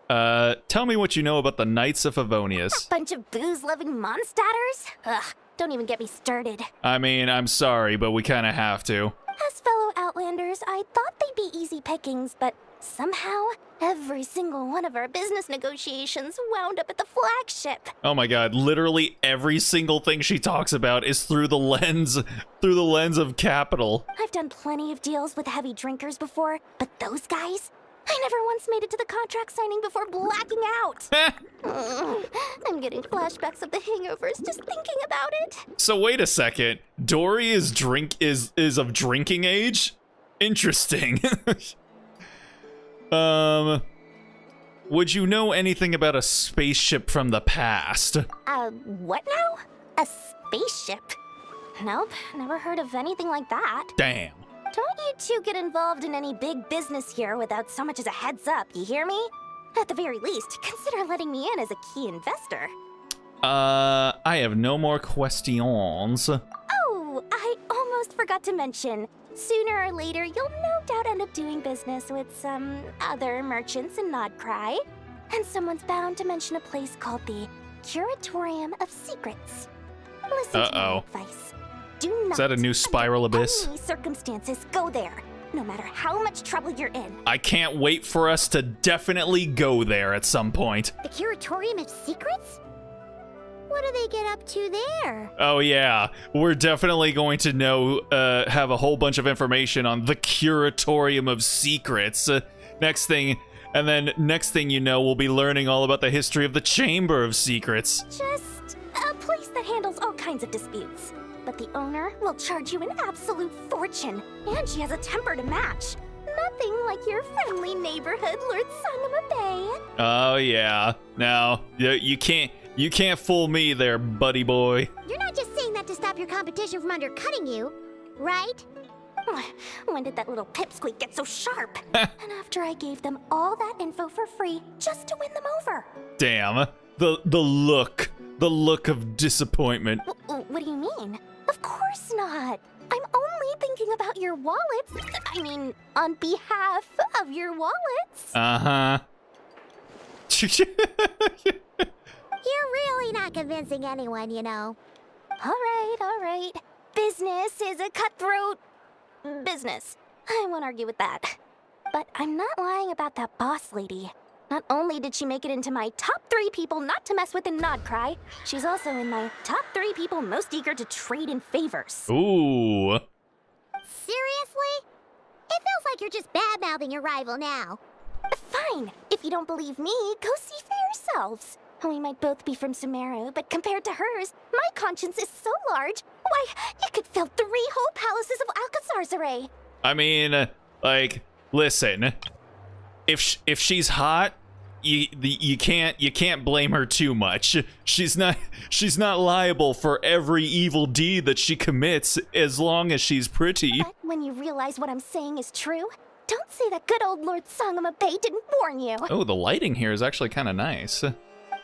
Tell me what you know about the Knights of Favonius. A bunch of booze-loving monstaters? Ugh, don't even get me started. I mean, I'm sorry, but we kind of have to. As fellow Outlanders, I thought they'd be easy pickings, but somehow, every single one of our business negotiations wound up at the flagship. Oh my god, literally every single thing she talks about is through the lens of capital. I've done plenty of deals with heavy drinkers before, but those guys? I never once made it to the contract signing before blacking out. I'm getting flashbacks of the hangovers just thinking about it. So wait a second. Dory is of drinking age? Interesting. Would you know anything about a spaceship from the past? What now? A spaceship? Nope, never heard of anything like that. Damn. Don't you two get involved in any big business here without so much as a heads up, you hear me? At the very least, consider letting me in as a key investor. I have no more questions. Oh, I almost forgot to mention. Sooner or later, you'll no doubt end up doing business with some other merchants in Nod-krai. And someone's bound to mention a place called the Curatorium of Secrets. Listen to my advice. Do not, is that a new spiral abyss? Any circumstances, go there, no matter how much trouble you're in. I can't wait for us to definitely go there at some point. The Curatorium of Secrets? What do they get up to there? Oh yeah, we're definitely going to have a whole bunch of information on the Curatorium of Secrets. Next thing you know, we'll be learning all about the history of the Chamber of Secrets. Just a place that handles all kinds of disputes. But the owner will charge you an absolute fortune, and she has a temper to match. Nothing like your friendly neighborhood, Lord Sangama Bay. Oh yeah, no, you can't fool me there, buddy boy. You're not just saying that to stop your competition from undercutting you, right? When did that little pipsqueak get so sharp? And after I gave them all that info for free just to win them over. Damn, the look of disappointment. What do you mean? Of course not. I'm only thinking about your wallets. I mean, on behalf of your wallets. Uh-huh. You're really not convincing anyone, you know. All right. Business is a cutthroat business. I won't argue with that. But I'm not lying about that boss lady. Not only did she make it into my top 3 people not to mess with in Nod-krai, she's also in my top 3 people most eager to trade in favors. Ooh. Seriously? It feels like you're just bad-mouthing your rival now. Fine. If you don't believe me, go see for yourselves. We might both be from Sumeru, but compared to hers, my conscience is so large, why, it could fill 3 whole palaces of Alcazar's array. I mean, listen, if she's hot, you can't blame her too much. She's not liable for every evil deed that she commits as long as she's pretty. But when you realize what I'm saying is true, don't say that good old Lord Sangama Bay didn't warn you. Oh, the lighting here is actually kind of nice.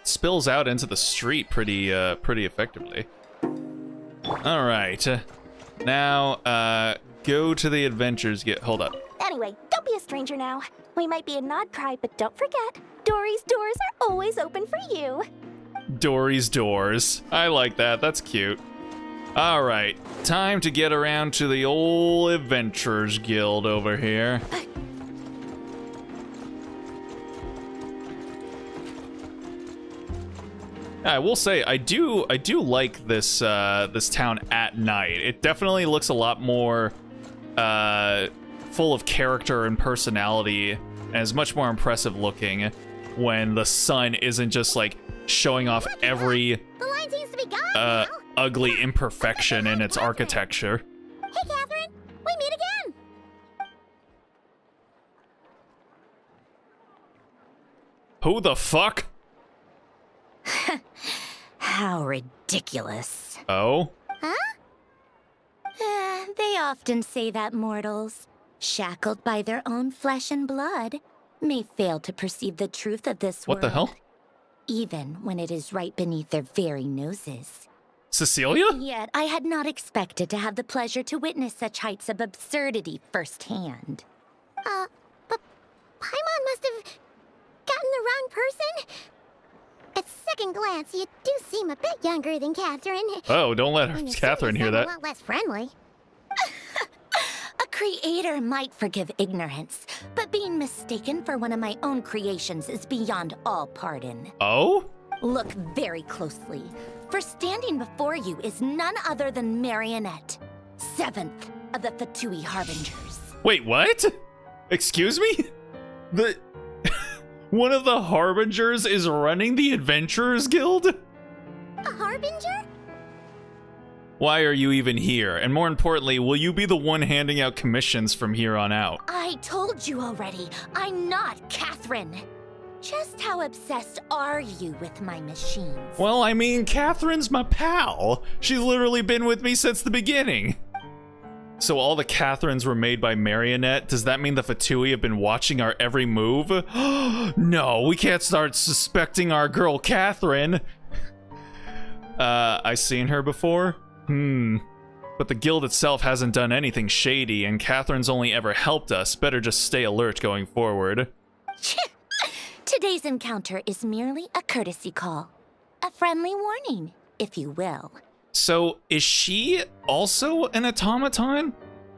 Spills out into the street pretty effectively. All right, now go to the adventures. Hold up. Anyway, don't be a stranger now. We might be in Nod-krai, but don't forget, Dory's doors are always open for you. Dory's doors. I like that. That's cute. All right, time to get around to the old Adventurers Guild over here. I will say I do like this this town at night. It definitely looks a lot more full of character and personality, and is much more impressive looking when the sun isn't just like showing off every ugly imperfection in its architecture. Hey, Catherine, we meet again. Who the fuck? How ridiculous. Oh? Huh? They often say that mortals, shackled by their own flesh and blood, may fail to perceive the truth of this world. What the hell? Even when it is right beneath their very noses. Cecilia? Yet I had not expected to have the pleasure to witness such heights of absurdity firsthand. But Paimon must have gotten the wrong person. At second glance, you do seem a bit younger than Catherine. Oh, don't let Catherine hear that. A lot less friendly. A creator might forgive ignorance, but being mistaken for one of my own creations is beyond all pardon. Oh? Look very closely, for standing before you is none other than Marionette, 7th of the Fatui Harbingers. Wait, what? Excuse me? One of the Harbingers is running the Adventurers Guild? A Harbinger? Why are you even here? And more importantly, will you be the one handing out commissions from here on out? I told you already, I'm not Catherine. Just how obsessed are you with my machines? Well, I mean, Catherine's my pal. She's literally been with me since the beginning. So all the Catherines were made by Marionette? Does that mean the Fatui have been watching our every move? No, we can't start suspecting our girl Catherine. I seen her before? But the guild itself hasn't done anything shady, and Catherine's only ever helped us. Better just stay alert going forward. Today's encounter is merely a courtesy call. A friendly warning, if you will. So, is she also an automaton?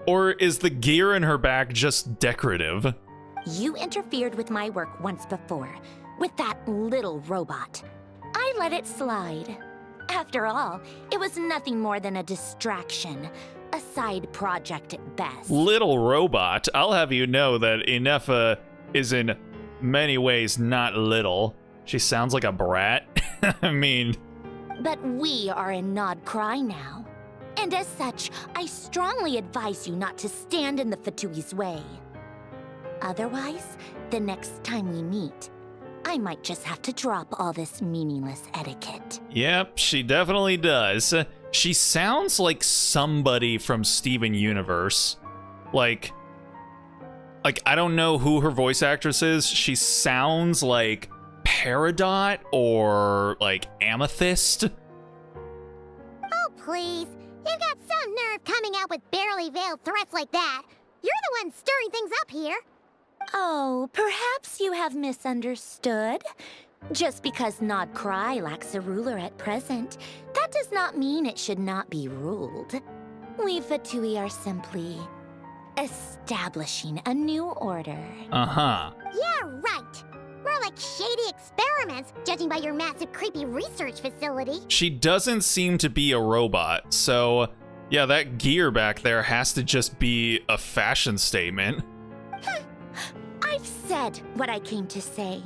Or is the gear in her back just decorative? You interfered with my work once before, with that little robot. I let it slide. After all, it was nothing more than a distraction, a side project at best. Little robot? I'll have you know that Inefa is in many ways not little. She sounds like a brat. I mean... But we are in Nod-krai now. And as such, I strongly advise you not to stand in the Fatui's way. Otherwise, the next time we meet, I might just have to drop all this meaningless etiquette. Yep, she definitely does. She sounds like somebody from Steven Universe. Like, I don't know who her voice actress is. She sounds like Peridot or like Amethyst. Oh, please. You've got some nerve coming out with barely veiled threats like that. You're the one stirring things up here. Oh, perhaps you have misunderstood. Just because Nod-krai lacks a ruler at present, that does not mean it should not be ruled. We Fatui are simply establishing a new order. Uh-huh. Yeah, right. More like shady experiments, judging by your massive creepy research facility. She doesn't seem to be a robot, so yeah, that gear back there has to just be a fashion statement. I've said what I came to say.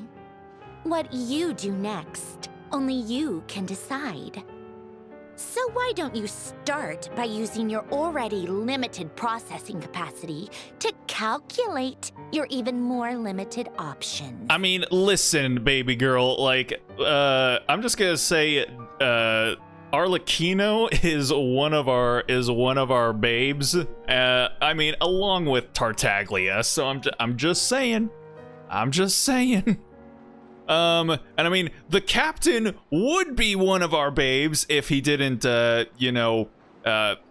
What you do next, only you can decide. So why don't you start by using your already limited processing capacity to calculate your even more limited options? I mean, listen, baby girl, like, I'm just gonna say, Arlecchino is one of our babes. I mean, along with Tartaglia. So I'm just saying. And I mean, the captain would be one of our babes if he didn't,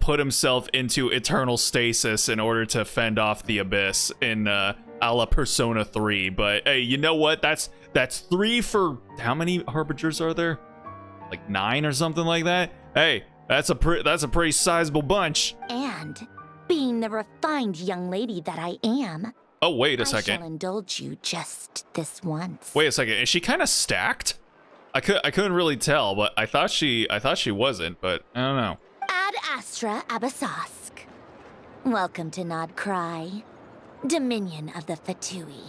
put himself into eternal stasis in order to fend off the abyss in a la Persona 3. But hey, you know what? That's 3 for how many harbingers are there? Like 9 or something like that. Hey, that's a pretty sizable bunch. And being the refined young lady that I am, oh, wait a second. I shall indulge you just this once. Wait a second. Is she kind of stacked? I couldn't really tell, but I thought she wasn't, but I don't know. Ad Astra Abyssosque. Welcome to Nod-krai, Dominion of the Fatui.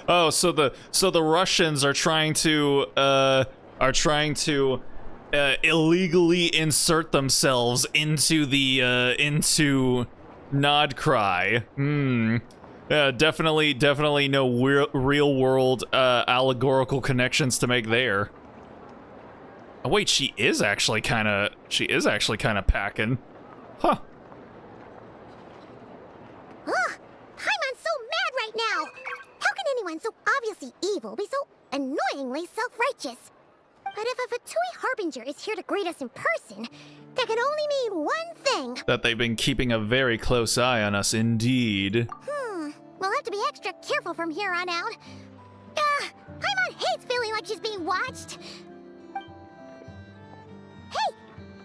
Oh, so the Russians are trying to illegally insert themselves into the into Nod-krai. Definitely no real world allegorical connections to make there. Oh wait, she is actually kind of packing. Huh. Ugh, Paimon's so mad right now. How can anyone so obviously evil be so annoyingly self-righteous? But if a Fatui Harbinger is here to greet us in person, that can only mean one thing. That they've been keeping a very close eye on us, indeed. We'll have to be extra careful from here on out. Paimon hates feeling like she's being watched. Hey,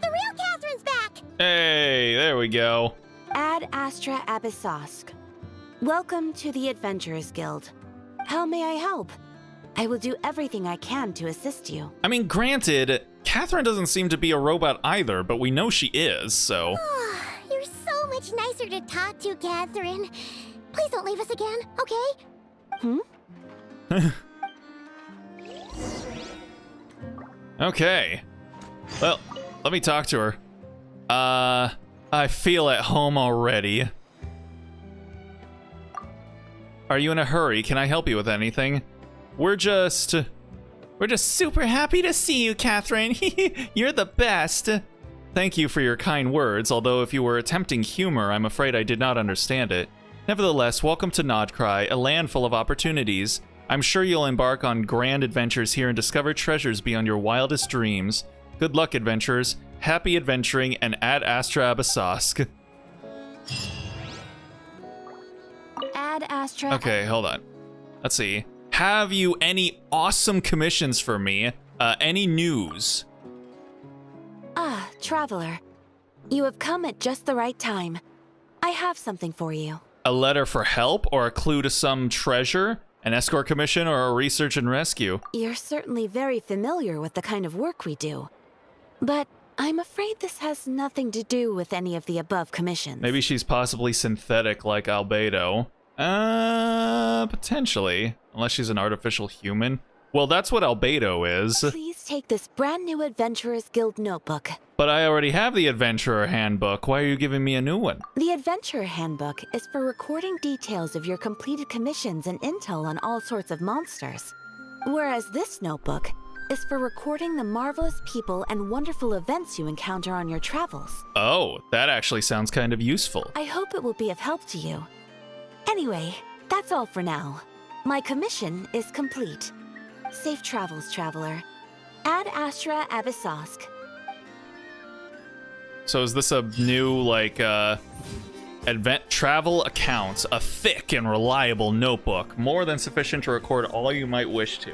the real Catherine's back! Hey, there we go. Ad Astra Abyssosque. Welcome to the Adventurers Guild. How may I help? I will do everything I can to assist you. I mean, granted, Catherine doesn't seem to be a robot either, but we know she is, so... You're so much nicer to talk to, Catherine. Please don't leave us again, okay? Okay. Well, let me talk to her. I feel at home already. Are you in a hurry? Can I help you with anything? We're just super happy to see you, Catherine. You're the best. Thank you for your kind words, although if you were attempting humor, I'm afraid I did not understand it. Nevertheless, welcome to Nod-krai, a land full of opportunities. I'm sure you'll embark on grand adventures here and discover treasures beyond your wildest dreams. Good luck, adventurers. Happy adventuring, and ad astra abasosk. Ad Astra. Okay, hold on. Let's see. Have you any awesome commissions for me? Any news? Ah, traveler. You have come at just the right time. I have something for you. A letter for help, or a clue to some treasure? An escort commission, or a research and rescue? You're certainly very familiar with the kind of work we do. But I'm afraid this has nothing to do with any of the above commissions. Maybe she's possibly synthetic like Albedo. Potentially. Unless she's an artificial human. Well, that's what Albedo is. Please take this brand new Adventurers Guild notebook. But I already have the Adventurer Handbook. Why are you giving me a new one? The Adventurer Handbook is for recording details of your completed commissions and intel on all sorts of monsters. Whereas this notebook is for recording the marvelous people and wonderful events you encounter on your travels. Oh, that actually sounds kind of useful. I hope it will be of help to you. Anyway, that's all for now. My commission is complete. Safe travels, traveler. Ad astra abasosk. So is this a new, like, travel accounts, a thick and reliable notebook, more than sufficient to record all you might wish to.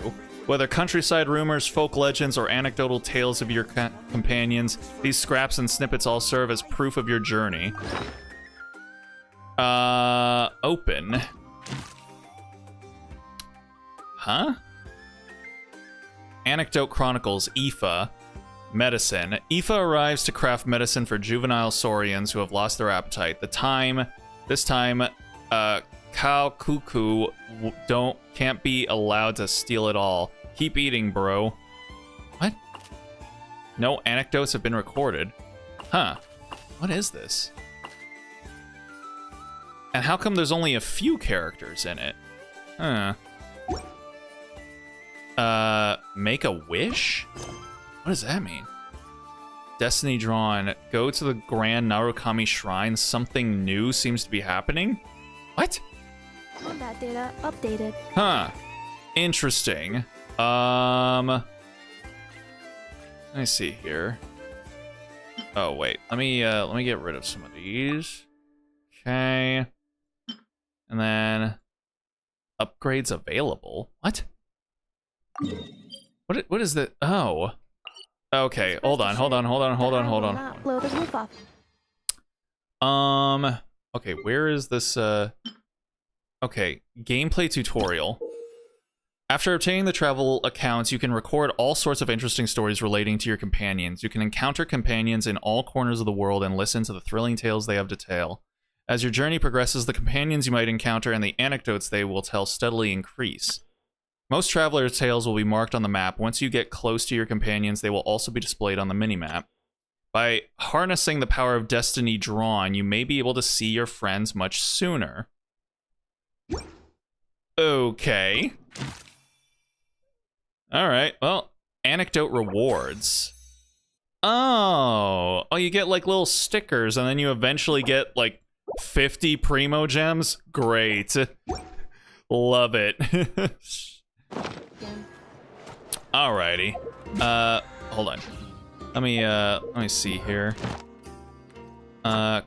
Whether countryside rumors, folk legends, or anecdotal tales of your companions, these scraps and snippets all serve as proof of your journey. Open. Huh? Anecdote Chronicles, Aoife. Medicine. Aoife arrives to craft medicine for juvenile saurians who have lost their appetite. This time, Cow Cuckoo can't be allowed to steal it all. Keep eating, bro. What? No anecdotes have been recorded. Huh. What is this? And how come there's only a few characters in it? Huh. Make a wish? What does that mean? Destiny drawn. Go to the Grand Narukami Shrine. Something new seems to be happening? What? Combat data updated. Huh. Interesting. Let me see here. Oh wait, let me get rid of some of these. Okay. And then upgrades available. What? What is that? Oh. Okay, hold on. Not blow the roof off. Okay, where is this okay, gameplay tutorial. After obtaining the travel accounts, you can record all sorts of interesting stories relating to your companions. You can encounter companions in all corners of the world and listen to the thrilling tales they have to tell. As your journey progresses, the companions you might encounter and the anecdotes they will tell steadily increase. Most travelers' tales will be marked on the map. Once you get close to your companions, they will also be displayed on the minimap. By harnessing the power of Destiny Drawn, you may be able to see your friends much sooner. Okay. Alright, well, anecdote rewards. Oh, you get like little stickers and then you eventually get like 50 Primo Gems? Great. Love it. Alrighty. Hold on. Let me see here.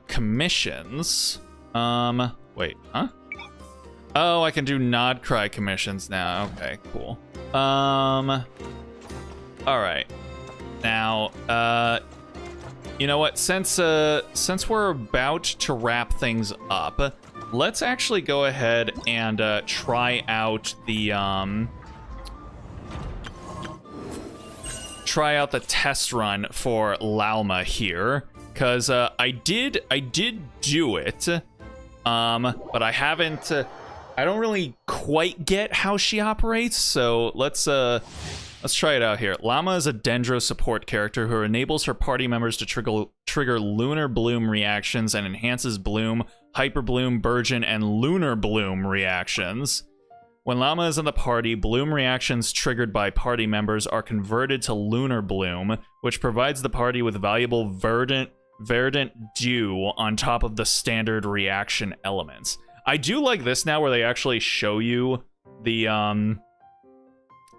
Commissions. Wait, huh? Oh, I can do Nod-krai commissions now. Okay, cool. Alright. Now, you know what? Since we're about to wrap things up, let's actually go ahead and try out the try out the test run for Lauma here, because I did do it, but I haven't. I don't really quite get how she operates, so let's try it out here. Llama is a Dendro support character who enables her party members to trigger Lunar Bloom reactions and enhances Bloom, Hyper Bloom, Burgeon, and Lunar Bloom reactions. When Llama is in the party, Bloom reactions triggered by party members are converted to Lunar Bloom, which provides the party with valuable verdant dew on top of the standard reaction elements. I do like this now where they actually show you the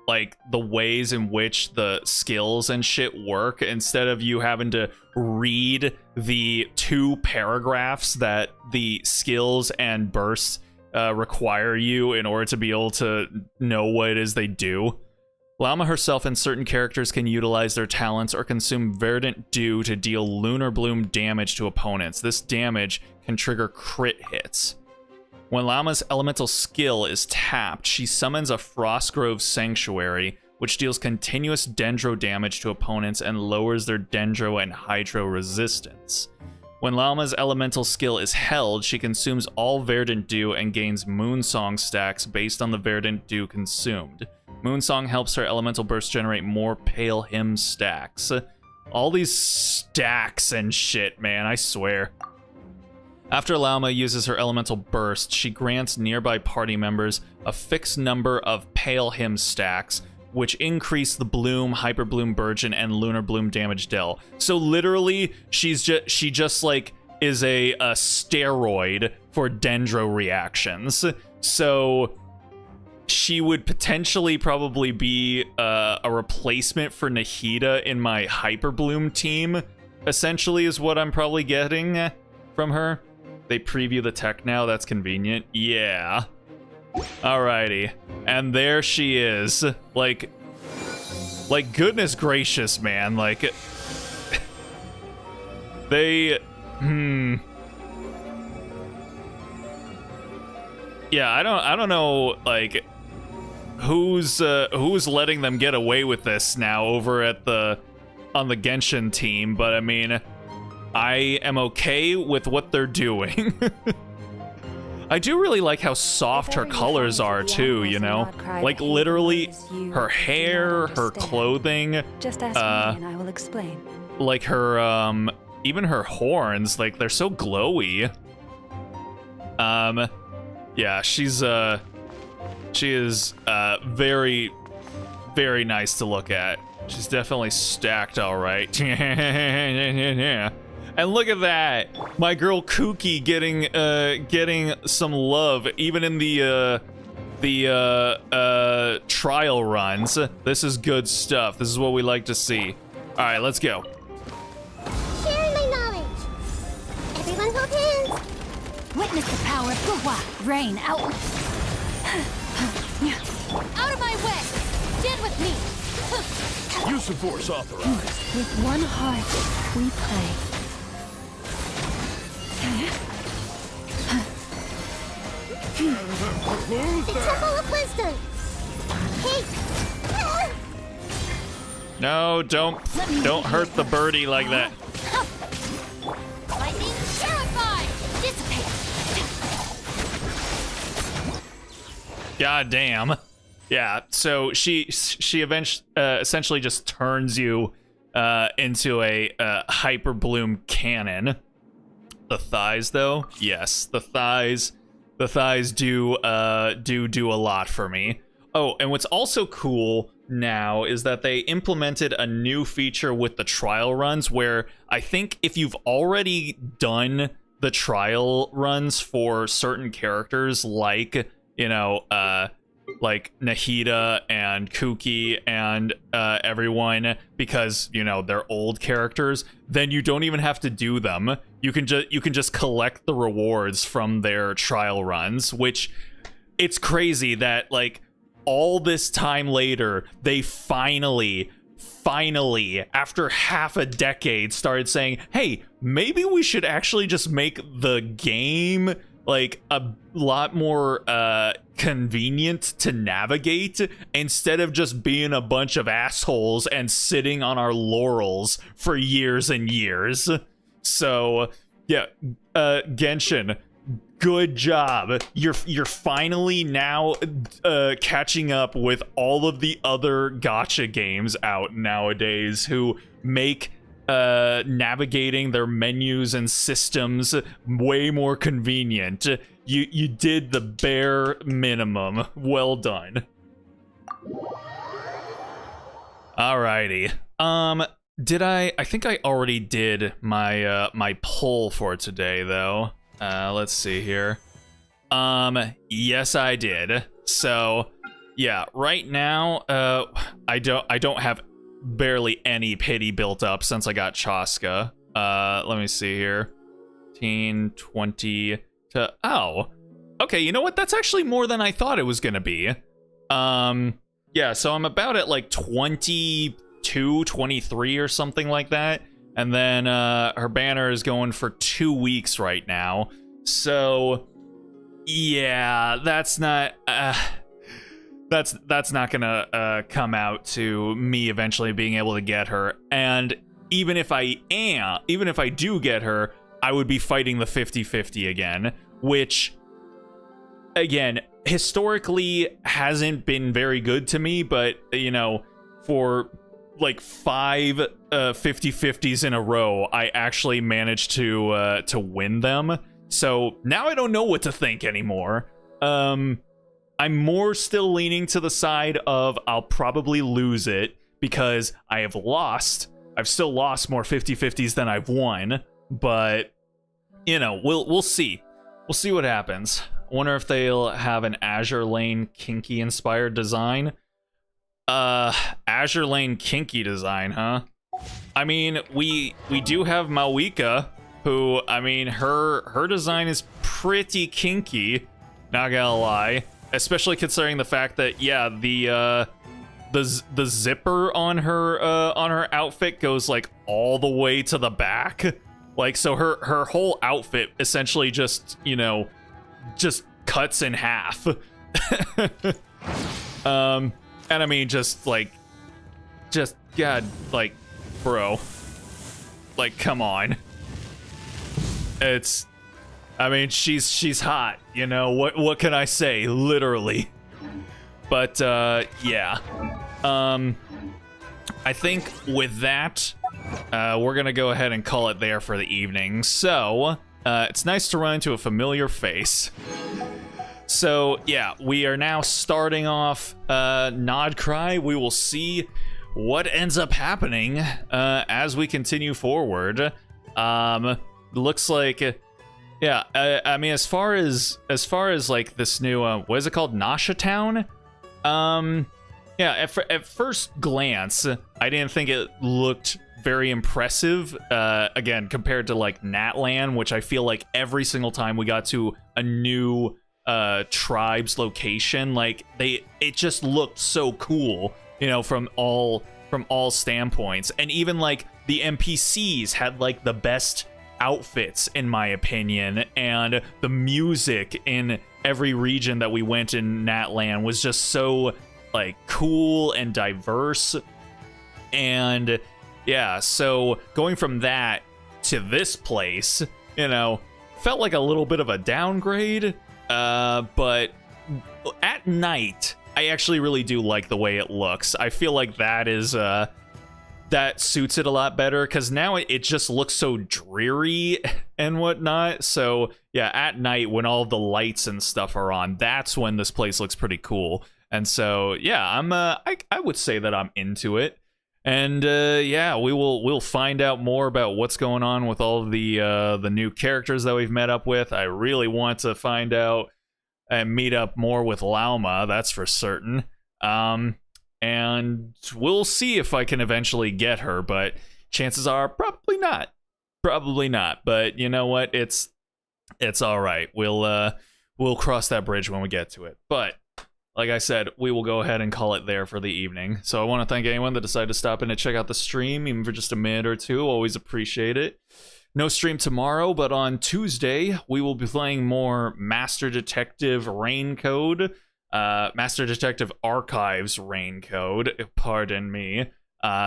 like the ways in which the skills and shit work, instead of you having to read the 2 paragraphs that the skills and bursts require you in order to be able to know what it is they do. Llama herself and certain characters can utilize their talents or consume verdant dew to deal Lunar Bloom damage to opponents. This damage can trigger crit hits. When Llama's elemental skill is tapped, she summons a Frostgrove Sanctuary, which deals continuous Dendro damage to opponents and lowers their Dendro and Hydro resistance. When Llama's elemental skill is held, she consumes all Verdant Dew and gains Moonsong stacks based on the Verdant Dew consumed. Moonsong helps her elemental burst generate more Pale Hymn stacks. All these stacks and shit, man, I swear. After Llama uses her elemental burst, she grants nearby party members a fixed number of Pale Hymn stacks, which increase the Bloom, Hyper Bloom, Burgeon, and Lunar Bloom damage dealt. So literally, she just like is a steroid for Dendro reactions. So she would potentially probably be a replacement for Nahida in my Hyper Bloom team, essentially, is what I'm probably getting from her. They preview the tech now, that's convenient. Yeah. Alrighty. And there she is. Like goodness gracious, man. Like, they, yeah, I don't know, like, who's letting them get away with this now over at on the Genshin team, but I mean, I am okay with what they're doing. I do really like how soft her colors are too, you know? Like literally her hair, her clothing, just ask me and I will explain. Like her even her horns, like they're so glowy. Yeah, she is very, very nice to look at. She's definitely stacked all right. Yeah. And look at that, my girl Kooky getting some love even in the trial runs. This is good stuff. This is what we like to see. All right, let's go. Sharing my knowledge. Everyone hold hands. Witness the power of Guhua. Rain out. Out of my way. Stand with me. Use of force authorized. With one heart, we play. The Temple of Wisdom. Hey. No, don't hurt the birdie like that. Lightning terrified. Dissipate. God damn. Yeah, so she essentially just turns you into a Hyper Bloom cannon. The thighs, though, yes, the thighs do a lot for me. Oh, and what's also cool now is that they implemented a new feature with the trial runs, where I think if you've already done the trial runs for certain characters, like, you know, like Nahida and Kooky and everyone, because, you know, they're old characters, then you don't even have to do them. You can just collect the rewards from their trial runs, which it's crazy that like all this time later they finally after half a decade started saying, hey, maybe we should actually just make the game like a lot more convenient to navigate instead of just being a bunch of assholes and sitting on our laurels for years and years. So yeah, Genshin, good job. You're finally now catching up with all of the other gacha games out nowadays who make navigating their menus and systems way more convenient. You did the bare minimum. Well done. Alrighty. I think I already did my my poll for today though. Let's see here. Yes I did. So yeah, right now I don't have barely any pity built up since I got Chaska. Let me see here. 15, 20 to... Oh. Okay, you know what? That's actually more than I thought it was gonna be. Yeah, so I'm about at like 22, 23 or something like that. And then her banner is going for 2 weeks right now. So yeah, that's not... That's not gonna come out to me eventually being able to get her. And even if I do get her, I would be fighting the 50-50 again, which again, historically hasn't been very good to me, but you know, for like 5 50-50s in a row, I actually managed to win them. So now I don't know what to think anymore. I'm more still leaning to the side of I'll probably lose it because I've still lost more 50-50s than I've won, but you know, we'll see. We'll see what happens. I wonder if they'll have an Azure Lane Kinky inspired design. Azure Lane Kinky design, huh? I mean, we do have Mawika, who, I mean, her design is pretty kinky, not gonna lie. Especially considering the fact that, yeah, the zipper on her outfit goes like all the way to the back, like, so her whole outfit essentially just, you know, just cuts in half. And I mean, just God, like, bro, like, come on. I mean, she's hot, you know, what can I say, literally. But yeah, I think with that, we're gonna go ahead and call it there for the evening. So it's nice to run into a familiar face. So yeah, we are now starting off Nod-krai. We will see what ends up happening as we continue forward. Looks like... Yeah, I mean, as far as like this new what is it called, Nasha Town? Yeah, at first glance, I didn't think it looked very impressive. Again, compared to like Natlan, which I feel like every single time we got to a new tribe's location, like it just looked so cool, you know, from all standpoints, and even like the NPCs had like the best outfits in my opinion, and the music in every region that we went in Natlan was just so like cool and diverse. And yeah, so going from that to this place, you know, felt like a little bit of a downgrade, but at night I actually really do like the way it looks. I feel like that is that suits it a lot better, because now it just looks so dreary and whatnot. So yeah, at night when all the lights and stuff are on, that's when this place looks pretty cool. And so yeah, I would say that I'm into it. And yeah, we'll find out more about what's going on with all of the new characters that we've met up with. I really want to find out and meet up more with Lauma, that's for certain. And we'll see if I can eventually get her, but chances are probably not. Probably not. But you know what? It's all right. We'll cross that bridge when we get to it. But like I said, we will go ahead and call it there for the evening. So I want to thank anyone that decided to stop in and check out the stream, even for just a minute or two. Always appreciate it. No stream tomorrow, but on Tuesday, we will be playing more Master Detective Raincode. Master Detective Archives Raincode, pardon me.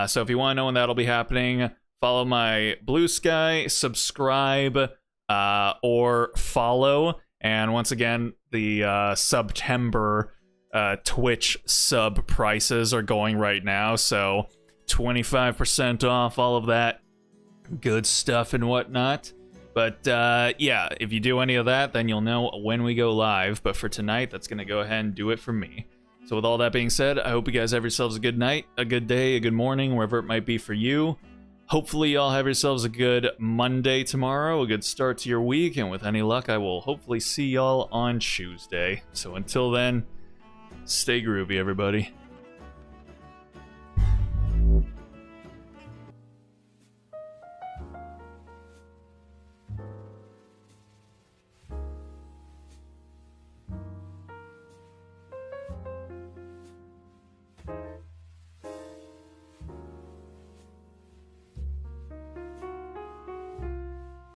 So if you want to know when that'll be happening, follow my Blue Sky, subscribe, or follow. And once again, the September Twitch sub prices are going right now, so 25% off all of that good stuff and whatnot. But yeah, if you do any of that, then you'll know when we go live. But for tonight, that's going to go ahead and do it for me. So with all that being said, I hope you guys have yourselves a good night, a good day, a good morning, wherever it might be for you. Hopefully y'all have yourselves a good Monday tomorrow, a good start to your week, and with any luck, I will hopefully see y'all on Tuesday. So until then, stay groovy, everybody.